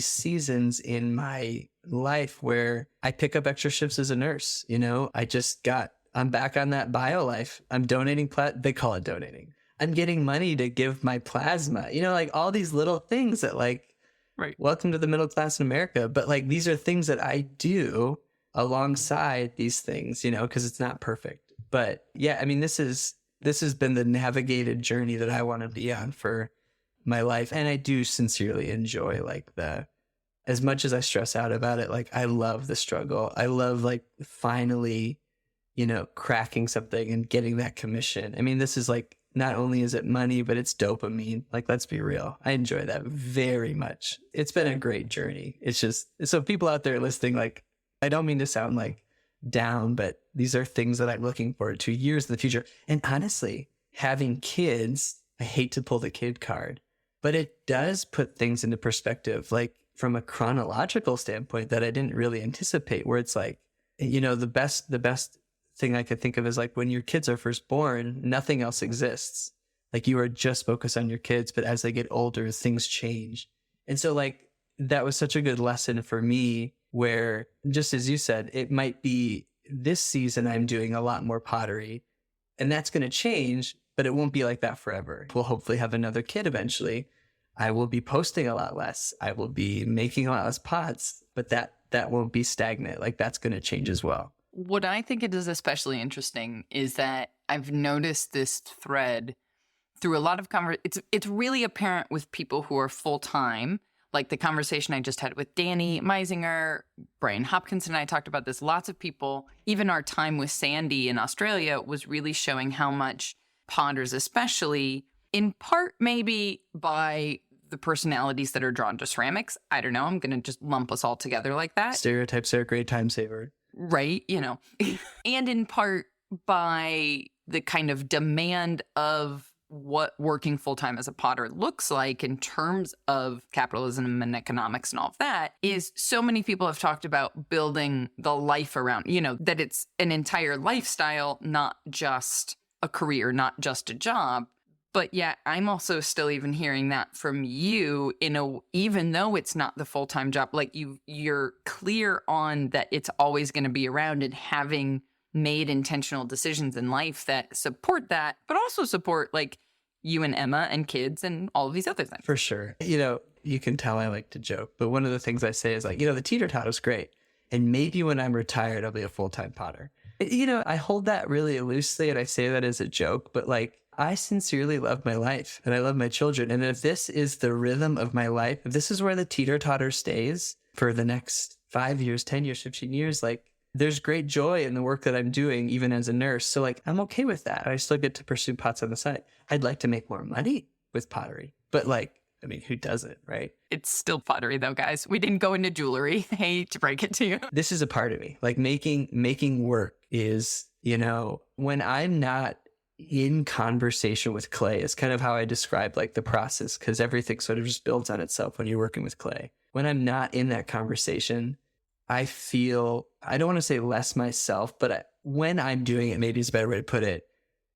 seasons in my life where I pick up extra shifts as a nurse. I'm back on that bio life. I'm donating, they call it donating. I'm getting money to give my plasma, like all these little things that like, right. Welcome to the middle class in America. But like, these are things that I do alongside these things, because it's not perfect. But yeah, I mean, this has been the navigated journey that I want to be on for my life. And I do sincerely enjoy like as much as I stress out about it, like I love the struggle. I love like finally, cracking something and getting that commission. I mean, this is like, not only is it money, but it's dopamine. Like, let's be real. I enjoy that very much. It's been a great journey. It's just, so people out there listening, like, I don't mean to sound like down, but these are things that I'm looking forward to years in the future. And honestly, having kids, I hate to pull the kid card, but it does put things into perspective, like from a chronological standpoint that I didn't really anticipate, where it's like, the best thing I could think of is like when your kids are first born, nothing else exists. Like you are just focused on your kids, but as they get older, things change. And so like that was such a good lesson for me, where just as you said, it might be this season I'm doing a lot more pottery, and that's going to change, but it won't be like that forever. We'll hopefully have another kid eventually. I will be posting a lot less. I will be making a lot less pots, but that won't be stagnant. Like that's going to change as well. What I think it is especially interesting is that I've noticed this thread through a lot of it's really apparent with people who are full-time, like the conversation I just had with Danny Meisinger, Brian Hopkins and I talked about this. Lots of people, even our time with Sandy in Australia was really showing how much potters, especially in part maybe by the personalities that are drawn to ceramics. I don't know. I'm going to just lump us all together like that. Stereotypes are a great time saver. Right, and in part by the kind of demand of what working full-time as a potter looks like in terms of capitalism and economics and all of that, is so many people have talked about building the life around, that it's an entire lifestyle, not just a career, not just a job. But yeah, I'm also still even hearing that from you even though it's not the full-time job, like you're clear on that it's always going to be around, and having made intentional decisions in life that support that, but also support like you and Emma and kids and all of these other things. For sure. You can tell I like to joke, but one of the things I say is like, the teeter-totter is great. And maybe when I'm retired, I'll be a full-time potter. I hold that really loosely, and I say that as a joke, but like, I sincerely love my life and I love my children. And if this is the rhythm of my life, if this is where the teeter-totter stays for the next 5 years, 10 years, 15 years, like there's great joy in the work that I'm doing, even as a nurse. So like, I'm okay with that. I still get to pursue pots on the side. I'd like to make more money with pottery, but like, I mean, who doesn't, right? It's still pottery though, guys. We didn't go into jewelry. I hate to break it to you. This is a part of me. Like making work is, when I'm not in conversation with clay is kind of how I describe like the process, because everything sort of just builds on itself when you're working with clay. When I'm not in that conversation, I feel, I don't want to say less myself, but when I'm doing it, maybe is a better way to put it,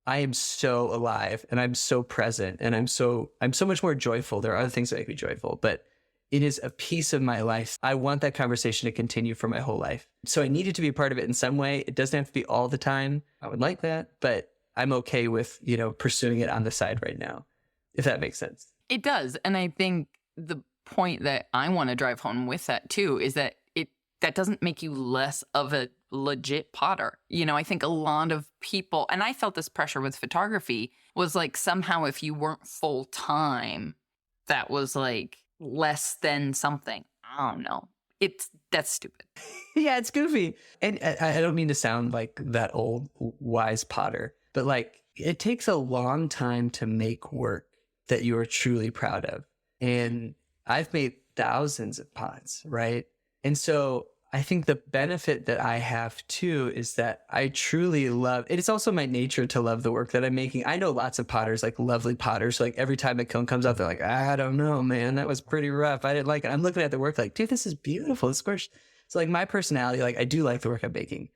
I am so alive and I'm so present and I'm so much more joyful. There are other things that make me joyful, but it is a piece of my life. I want that conversation to continue for my whole life. So I need it to be a part of it in some way. It doesn't have to be all the time. I would like that, but I'm okay with, pursuing it on the side right now, if that makes sense. It does. And I think the point that I want to drive home with that too is that that doesn't make you less of a legit potter. I think a lot of people, and I felt this pressure with photography, was like somehow if you weren't full time, that was like less than something. I don't know. That's stupid. Yeah, it's goofy. And I don't mean to sound like that old wise potter, but like it takes a long time to make work that you are truly proud of. And I've made thousands of pots, right? And so I think the benefit that I have too is that I truly love, it is also my nature to love the work that I'm making. I know lots of potters, like lovely potters, like every time a kiln comes out, they're like, I don't know, man, that was pretty rough. I didn't like it. I'm looking at the work like, dude, this is beautiful. It's gorgeous. So like my personality, like I do like the work I'm making,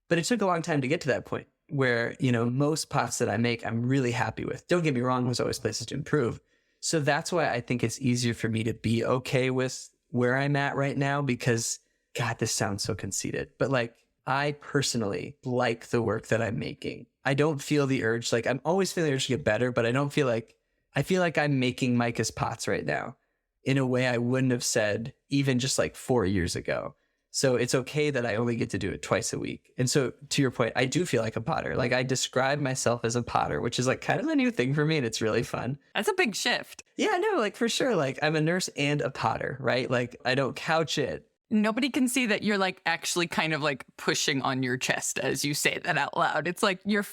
but it took a long time to get to that point where, most pots that I make, I'm really happy with. Don't get me wrong, there's always places to improve. So that's why I think it's easier for me to be okay with where I'm at right now, because God, this sounds so conceited, but like I personally like the work that I'm making. I don't feel the urge, like I'm always feeling the urge to get better, but I feel like I'm making Micah's pots right now in a way I wouldn't have said even just like 4 years ago. So it's okay that I only get to do it twice a week. And so to your point, I do feel like a potter. Like I describe myself as a potter, which is like kind of a new thing for me. And it's really fun. That's a big shift. Yeah, no, like for sure. Like I'm a nurse and a potter, right? Like I don't couch it. Nobody can see that you're like actually kind of like pushing on your chest as you say that out loud. It's like your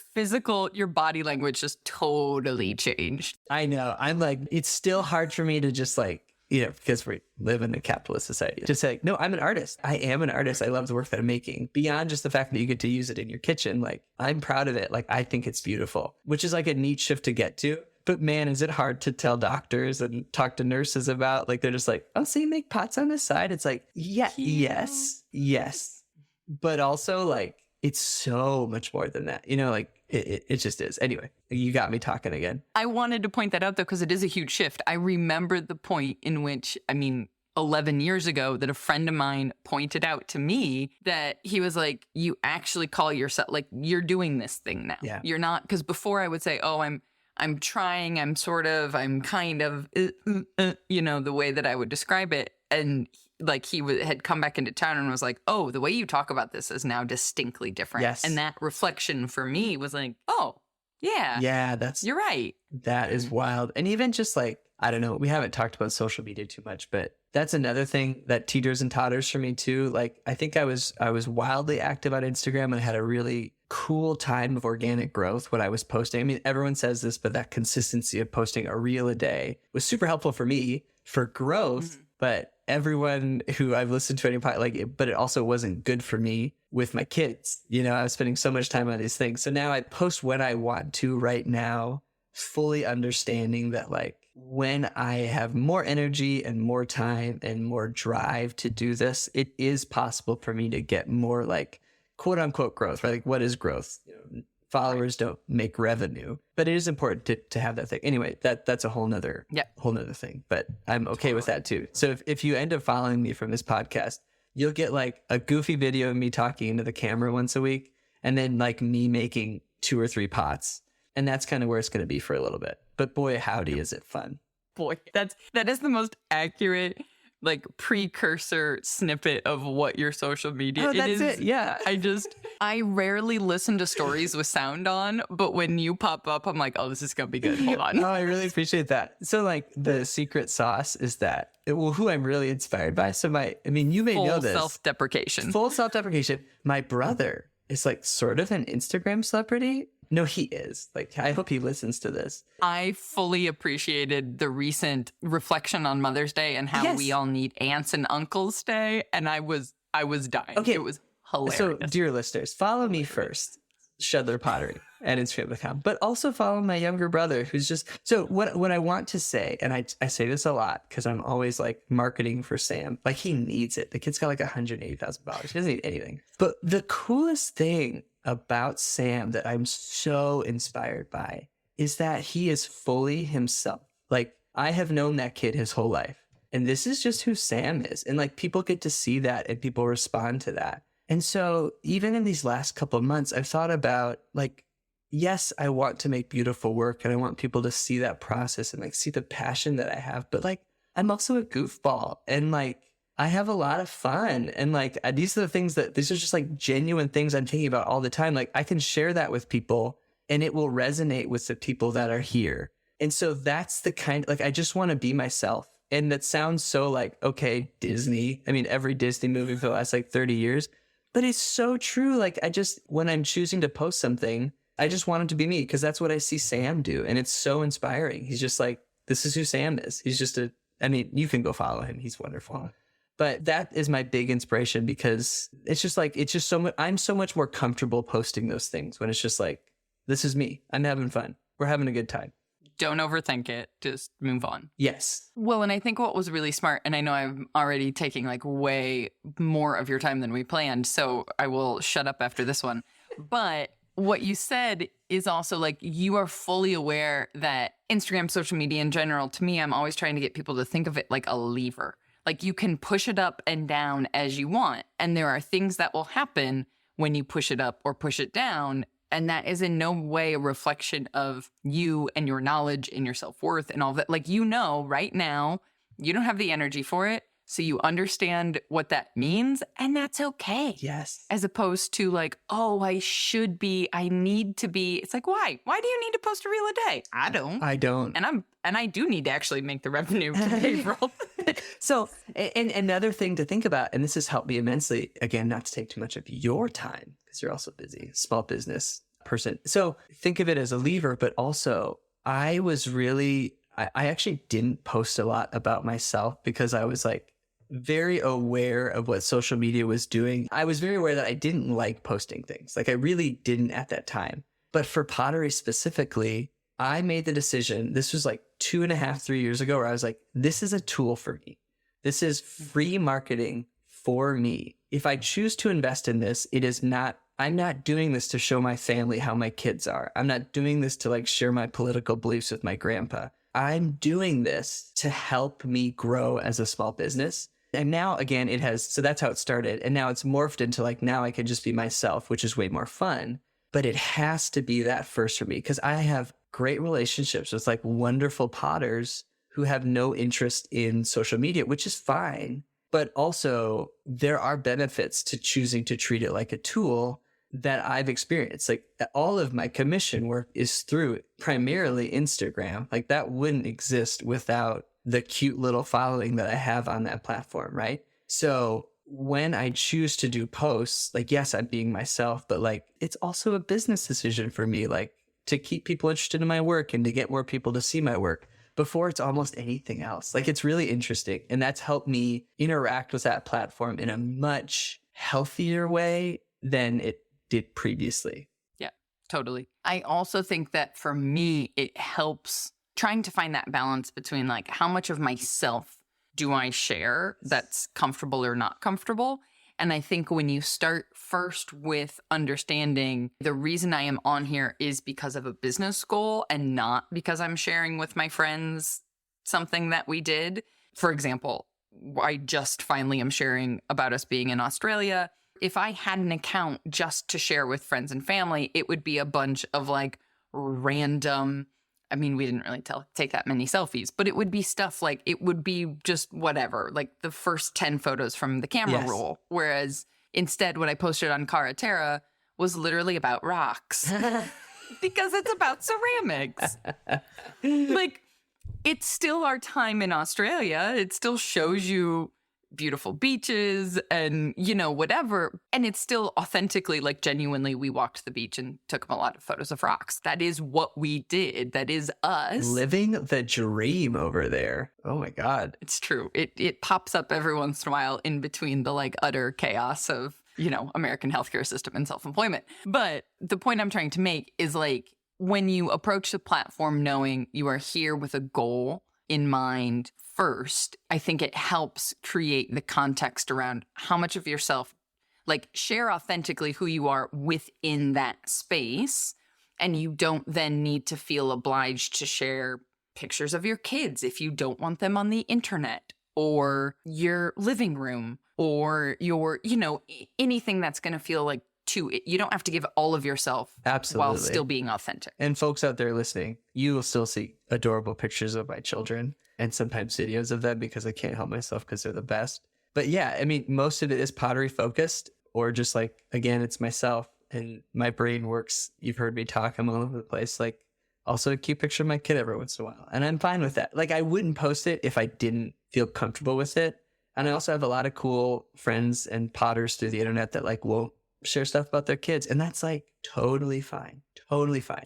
body language just totally changed. I know. I'm like, it's still hard for me to just like, because we live in a capitalist society, just say, like, no, I'm an artist. I am an artist. I love the work that I'm making. Beyond just the fact that you get to use it in your kitchen, like I'm proud of it. Like I think it's beautiful, which is like a neat shift to get to. But man, is it hard to tell doctors and talk to nurses about, like, they're just like, oh, so you make pots on the side? It's like, yeah, yes. But also like, it's so much more than that, like it just is. Anyway, you got me talking again. I wanted to point that out though, because it is a huge shift. I remember the point in which, 11 years ago, that a friend of mine pointed out to me that he was like, you actually call yourself, like, you're doing this thing now. Yeah. You're not, because before I would say, oh, I'm trying, I'm kind of, the way that I would describe it. And like had come back into town and was like, oh, the way you talk about this is now distinctly different. Yes. And that reflection for me was like, oh, yeah. Yeah, you're right. That is wild. And even just like, I don't know, we haven't talked about social media too much, but that's another thing that teeters and totters for me too. Like, I think I was wildly active on Instagram and had a really cool time of organic growth when I was posting. Everyone says this, but that consistency of posting a reel a day was super helpful for me for growth. Mm-hmm. But everyone who I've listened to any podcast, but it also wasn't good for me with my kids. I was spending so much time on these things. So now I post when I want to right now, fully understanding that like when I have more energy and more time and more drive to do this, it is possible for me to get more like quote unquote growth, right? Like what is growth? Followers don't make revenue, but it is important to have that thing. Anyway, that's a whole nother thing, but I'm okay with that too. So if you end up following me from this podcast, you'll get like a goofy video of me talking into the camera once a week, and then like me making 2 or 3 pots. And that's kind of where it's going to be for a little bit. But boy, howdy, is it fun. Boy, that is the most accurate like precursor snippet of what your social media is. It. Yeah. I rarely listen to stories with sound on, but when you pop up, I'm like, oh, this is going to be good. Hold on. Oh, I really appreciate that. So like the secret sauce is that, who I'm really inspired by. So you may know this. Full self-deprecation. My brother is like sort of an Instagram celebrity. No, he is. Like, I hope he listens to this. I fully appreciated the recent reflection on Mother's Day and how we all need aunts and uncles day. And I was dying. Okay. It was hilarious. So, dear listeners, follow me first. Schedler Pottery at Instagram.com. But also follow my younger brother who's just, so what I want to say, and I say this a lot because I'm always like marketing for Sam. Like he needs it. The kid's got like $180,000. He doesn't need anything. But the coolest thing about Sam that I'm so inspired by is that he is fully himself. Like I have known that kid his whole life. And this is just who Sam is. And like people get to see that and people respond to that. And so even in these last couple of months, I've thought about like, yes, I want to make beautiful work and I want people to see that process and like see the passion that I have. But like, I'm also a goofball and like, I have a lot of fun. And like, these are the things these are just like genuine things I'm thinking about all the time. Like I can share that with people and it will resonate with the people that are here. And so that's the kind, like, I just want to be myself. And that sounds so like, okay, Disney. I mean, every Disney movie for the last like 30 years, but it's so true. Like when I'm choosing to post something, I just want it to be me because that's what I see Sam do. And it's so inspiring. He's just like, this is who Sam is. He's just you can go follow him. He's wonderful. But that is my big inspiration because it's just so much, I'm so much more comfortable posting those things when it's just like, this is me. I'm having fun. We're having a good time. Don't overthink it. Just move on. Yes. Well, and I think what was really smart, and I know I'm already taking like way more of your time than we planned, so I will shut up after this one. But what you said is also like you are fully aware that Instagram, social media in general, to me, I'm always trying to get people to think of it like a lever. Like you can push it up and down as you want. And there are things that will happen when you push it up or push it down. And that is in no way a reflection of you and your knowledge and your self-worth and all that. Like, right now, you don't have the energy for it. So you understand what that means. And that's okay. Yes. As opposed to like, oh, I need to be. It's like, why? Why do you need to post a reel a day? I don't. And I do need to actually make the revenue to pay for all of it. So, and another thing to think about, and this has helped me immensely, again, not to take too much of your time, because you're also busy, small business person. So think of it as a lever, but also I actually didn't post a lot about myself because I was like very aware of what social media was doing. I was very aware that I didn't like posting things. Like I really didn't at that time. But for pottery specifically, I made the decision, this was like 2.5, 3 years ago, where I was like, this is a tool for me. This is free marketing for me. If I choose to invest in this, I'm not doing this to show my family how my kids are. I'm not doing this to like share my political beliefs with my grandpa. I'm doing this to help me grow as a small business. And now again, so that's how it started. And now it's morphed into like, now I can just be myself, which is way more fun. But it has to be that first for me because I have great relationships with like wonderful potters who have no interest in social media, which is fine. But also there are benefits to choosing to treat it like a tool that I've experienced. Like all of my commission work is through primarily Instagram. Like that wouldn't exist without the cute little following that I have on that platform, right? So when I choose to do posts, like, yes, I'm being myself, but like, it's also a business decision for me, like to keep people interested in my work and to get more people to see my work before it's almost anything else. Like it's really interesting. And that's helped me interact with that platform in a much healthier way than it did previously. Yeah, totally. I also think that for me, it helps trying to find that balance between like how much of myself do I share that's comfortable or not comfortable. And I think when you start first with understanding the reason I am on here is because of a business goal and not because I'm sharing with my friends something that we did. For example, I just finally am sharing about us being in Australia. If I had an account just to share with friends and family, it would be a bunch of like random, I mean, we didn't really take that many selfies, but it would be stuff like, it would be just whatever, like the first 10 photos from the camera roll. Whereas instead, what I posted on Cara Terra was literally about rocks because it's about ceramics. Like, it's still our time in Australia. It still shows you beautiful beaches and, whatever. And it's still authentically, like genuinely, we walked the beach and took a lot of photos of rocks. That is what we did. That is us. Living the dream over there. Oh my God. It's true. It pops up every once in a while in between the like utter chaos of American healthcare system and self-employment. But the point I'm trying to make is like when you approach the platform knowing you are here with a goal in mind first, I think it helps create the context around how much of yourself, like share authentically who you are within that space. And you don't then need to feel obliged to share pictures of your kids if you don't want them on the internet or your living room or your, anything that's going to feel like you don't have to give all of yourself Absolutely. while still being authentic. And folks out there listening, you will still see adorable pictures of my children and sometimes videos of them because I can't help myself because they're the best. But yeah, I mean, most of it is pottery focused or just like, again, it's myself and my brain works. You've heard me talk. I'm all over the place. Like also a cute picture of my kid every once in a while. And I'm fine with that. Like I wouldn't post it if I didn't feel comfortable with it. And I also have a lot of cool friends and potters through the internet that like will share stuff about their kids. And that's like totally fine. Totally fine.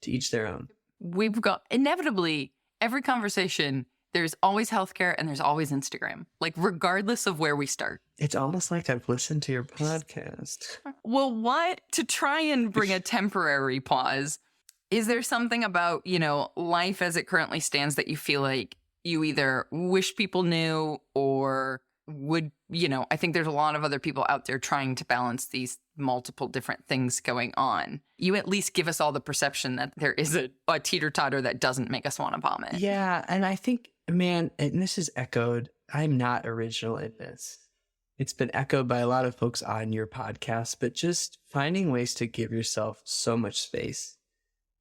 To each their own. We've got inevitably every conversation, there's always healthcare and there's always Instagram, like regardless of where we start. It's almost like I've listened to your podcast. Well, to try and bring a temporary pause, is there something about, life as it currently stands that you feel like you either wish people knew or would, I think there's a lot of other people out there trying to balance these multiple different things going on. You at least give us all the perception that there is a teeter-totter that doesn't make us want to vomit. Yeah. And I think, man, and this is echoed, I'm not original in this. It's been echoed by a lot of folks on your podcast, but just finding ways to give yourself so much space,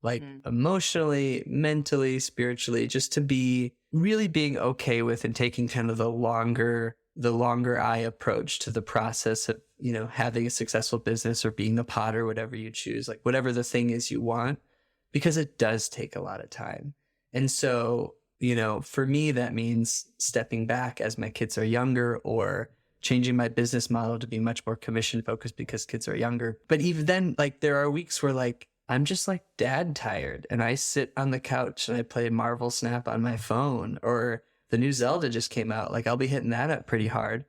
like emotionally, mentally, spiritually, just to be really being okay with and taking kind of the longer eye approach to the process of, having a successful business or being a potter, whatever you choose, like whatever the thing is you want, because it does take a lot of time. And so, for me, that means stepping back as my kids are younger or changing my business model to be much more commission focused because kids are younger. But even then, like there are weeks where like, I'm just like dad tired and I sit on the couch and I play Marvel Snap on my phone or the new Zelda just came out. Like I'll be hitting that up pretty hard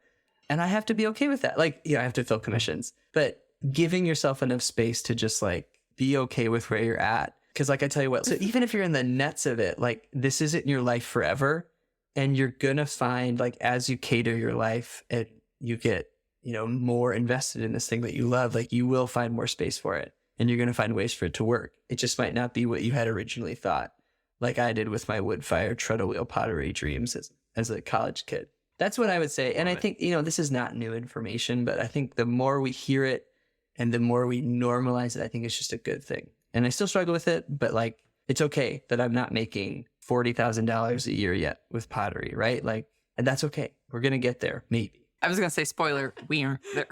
and I have to be okay with that. Like, I have to fill commissions, but giving yourself enough space to just like be okay with where you're at. Cause like I tell you what, so even if you're in the nets of it, like this isn't your life forever and you're going to find like as you cater your life and you get, more invested in this thing that you love, like you will find more space for it. And you're going to find ways for it to work. It just might not be what you had originally thought, like I did with my wood fire treadle wheel pottery dreams as a college kid. That's what I would say. And I think, this is not new information, but I think the more we hear it and the more we normalize it, I think it's just a good thing. And I still struggle with it, but like, it's okay that I'm not making $40,000 a year yet with pottery, right? Like, and that's okay. We're going to get there, maybe. I was going to say, spoiler, we aren't there.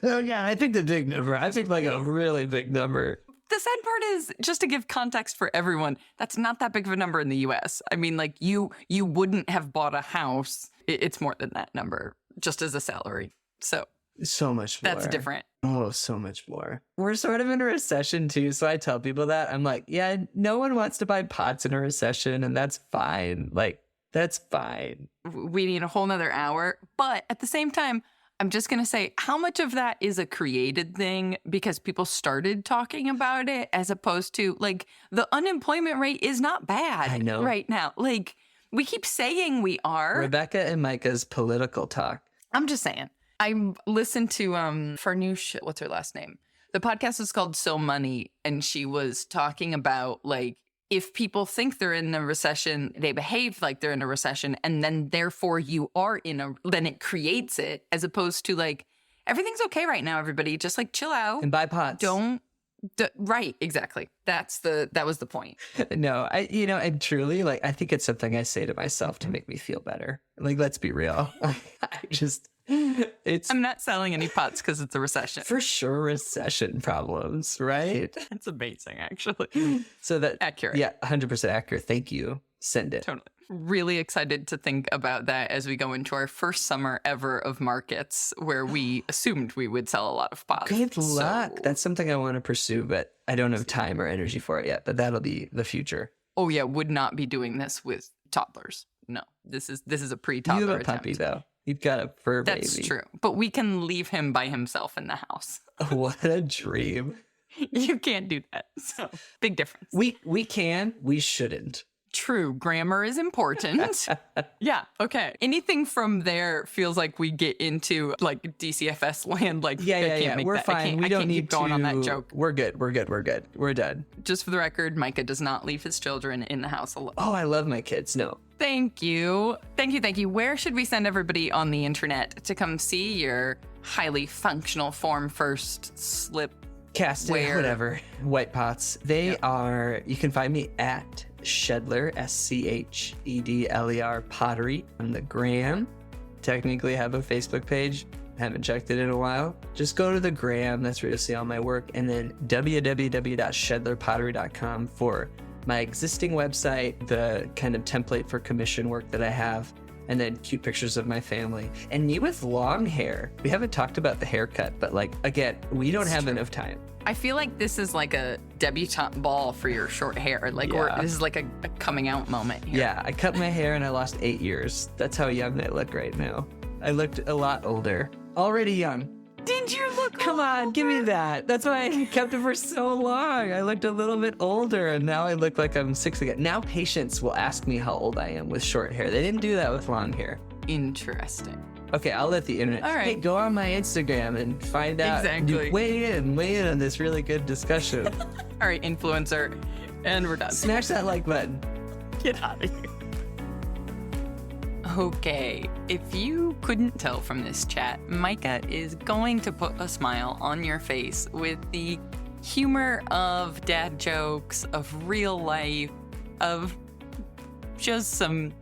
Oh, yeah, I think the big number. I think like a really big number. The sad part is, just to give context for everyone, that's not that big of a number in the US. I mean, like you wouldn't have bought a house. It's more than that number, just as a salary. So much more. That's different. Oh, so much more. We're sort of in a recession too. So I tell people that. I'm like, yeah, no one wants to buy pots in a recession and that's fine. Like, that's fine. We need a whole nother hour. But at the same time, I'm just going to say how much of that is a created thing because people started talking about it as opposed to like the unemployment rate is not bad I know. Right now. Like we keep saying we are. Rebecca and Micah's political talk. I'm just saying. I listened to Farnoosh, what's her last name? The podcast is called So Money. And she was talking about like, if people think they're in a recession, they behave like they're in a recession, and then therefore you are then it creates it, as opposed to like, everything's okay right now, everybody. Just like chill out. And buy pots. Right, exactly. That was the point. No, and truly, like, I think it's something I say to myself to make me feel better. Like, let's be real. I'm not selling any pots because it's a recession. For sure, recession problems, right? That's amazing, actually. So that accurate. Yeah, 100% accurate. Thank you. Send it. Totally. Really excited to think about that as we go into our first summer ever of markets where we assumed we would sell a lot of pots. Good luck. That's something I want to pursue, but I don't have time or energy for it yet, but that'll be the future. Oh yeah, would not be doing this with toddlers. No, this is a pre-toddler You have a attempt. puppy though. You've got a fur baby. That's true. But we can leave him by himself in the house. What a dream. You can't do that. So big difference. We can, we shouldn't. True. Grammar is important. Yeah. Okay. Anything from there feels like we get into like DCFS land. Like, Yeah. We're fine. We don't need keep going to... on that joke. We're good. We're done. Just for the record, Micah does not leave his children in the house alone. Oh, I love my kids. No. Thank you. Where should we send everybody on the internet to come see your highly functional form first slip? Casted, whatever. White pots. They are, you can find me at Schedler, Schedler pottery on the gram. Technically have a Facebook page. Haven't checked it in a while. Just go to the gram. That's where you'll see all my work. And then www.schedlerpottery.com for my existing website, the kind of template for commission work that I have, and then cute pictures of my family. And me with long hair. We haven't talked about the haircut, but like, again, we don't have enough time. I feel like this is like a debutante ball for your short hair. Like, this is like a coming out moment here. Yeah, I cut my hair and I lost 8 years. That's how young I look right now. I looked a lot older. Already young. Did you look? Come on, give me that. That's why I kept it for so long. I looked a little bit older and now I look like I'm 6 again. Now patients will ask me how old I am with short hair. They didn't do that with long hair. Interesting. Okay, I'll let the internet. All right. Hey, go on my Instagram and find out. Exactly. Weigh in on this really good discussion. All right, influencer. And we're done. Smash that like button. Get out of here. Okay, if you couldn't tell from this chat, Micah is going to put a smile on your face with the humor of dad jokes, of real life, of just some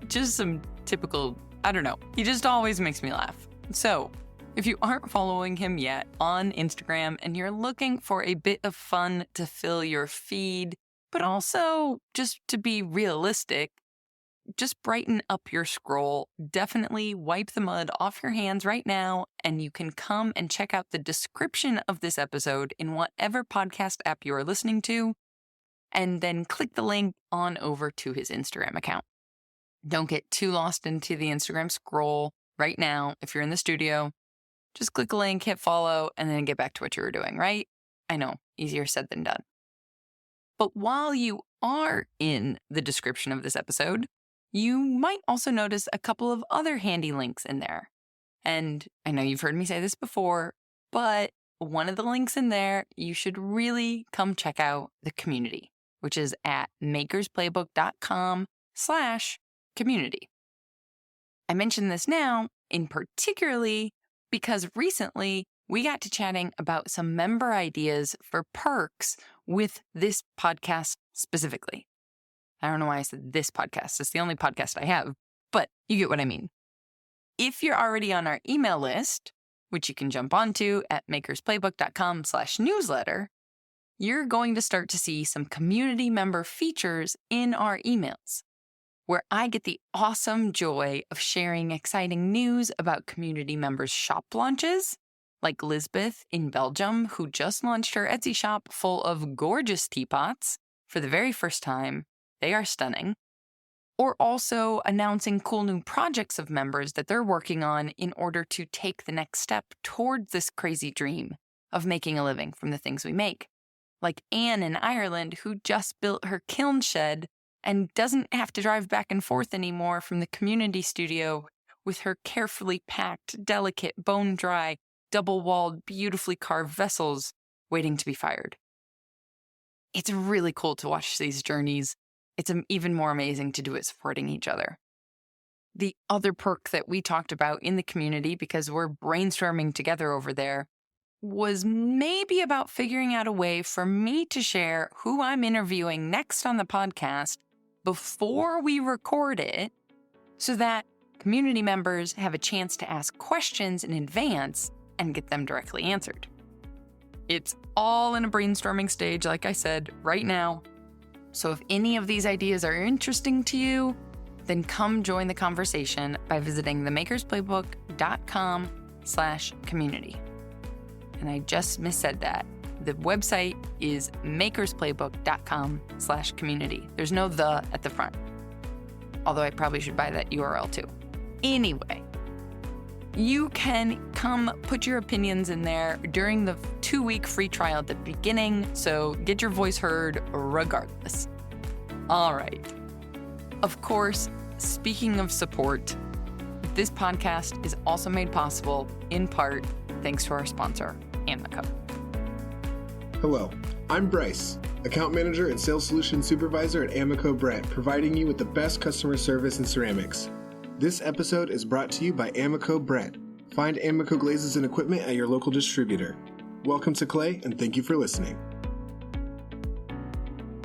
typical, I don't know. He just always makes me laugh. So, if you aren't following him yet on Instagram and you're looking for a bit of fun to fill your feed, but also just to be realistic, just brighten up your scroll. Definitely wipe the mud off your hands right now, and you can come and check out the description of this episode in whatever podcast app you are listening to, and then click the link on over to his Instagram account. Don't get too lost into the Instagram scroll right now. If you're in the studio, just click a link, hit follow, and then get back to what you were doing, right? I know, easier said than done. But while you are in the description of this episode, you might also notice a couple of other handy links in there. And I know you've heard me say this before, but one of the links in there, you should really come check out the community, which is at makersplaybook.com/community. I mention this now in particularly because recently we got to chatting about some member ideas for perks with this podcast specifically. I don't know why I said this podcast. It's the only podcast I have, but you get what I mean. If you're already on our email list, which you can jump onto at makersplaybook.com/newsletter, you're going to start to see some community member features in our emails, where I get the awesome joy of sharing exciting news about community members' shop launches, like Lisbeth in Belgium, who just launched her Etsy shop full of gorgeous teapots for the very first time. They are stunning. Or also announcing cool new projects of members that they're working on in order to take the next step towards this crazy dream of making a living from the things we make. Like Anne in Ireland, who just built her kiln shed and doesn't have to drive back and forth anymore from the community studio with her carefully packed, delicate, bone-dry, double-walled, beautifully carved vessels waiting to be fired. It's really cool to watch these journeys. It's even more amazing to do it supporting each other. The other perk that we talked about in the community, because we're brainstorming together over there, was maybe about figuring out a way for me to share who I'm interviewing next on the podcast before we record it, so that community members have a chance to ask questions in advance and get them directly answered. It's all in a brainstorming stage, like I said, right now. So if any of these ideas are interesting to you, then come join the conversation by visiting themakersplaybook.com/community. And I just missaid that. The website is makersplaybook.com/community. There's no the at the front. Although I probably should buy that URL too. Anyway, You can come put your opinions in there during the 2-week free trial at the beginning, so get your voice heard regardless. All right. Of course, speaking of support, this podcast is also made possible in part thanks to our sponsor, Amico. Hello, I'm Bryce, Account Manager and Sales Solutions Supervisor at Amico Brett, providing you with the best customer service in ceramics. This episode is brought to you by Amico Brett. Find Amico glazes and equipment at your local distributor. Welcome to Clay, and thank you for listening.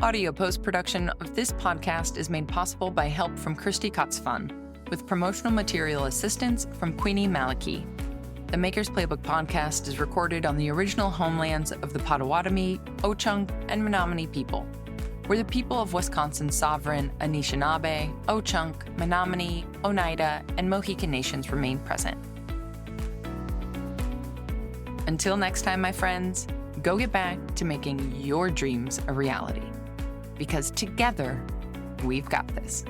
Audio post-production of this podcast is made possible by help from Christy Kotzfun, with promotional material assistance from Queenie Maliki. The Maker's Playbook podcast is recorded on the original homelands of the Potawatomi, Ho-Chunk, and Menominee people, where the people of Wisconsin's sovereign Anishinaabe, Ho-Chunk, Menominee, Oneida, and Mohican nations remain present. Until next time, my friends, go get back to making your dreams a reality. Because together, we've got this.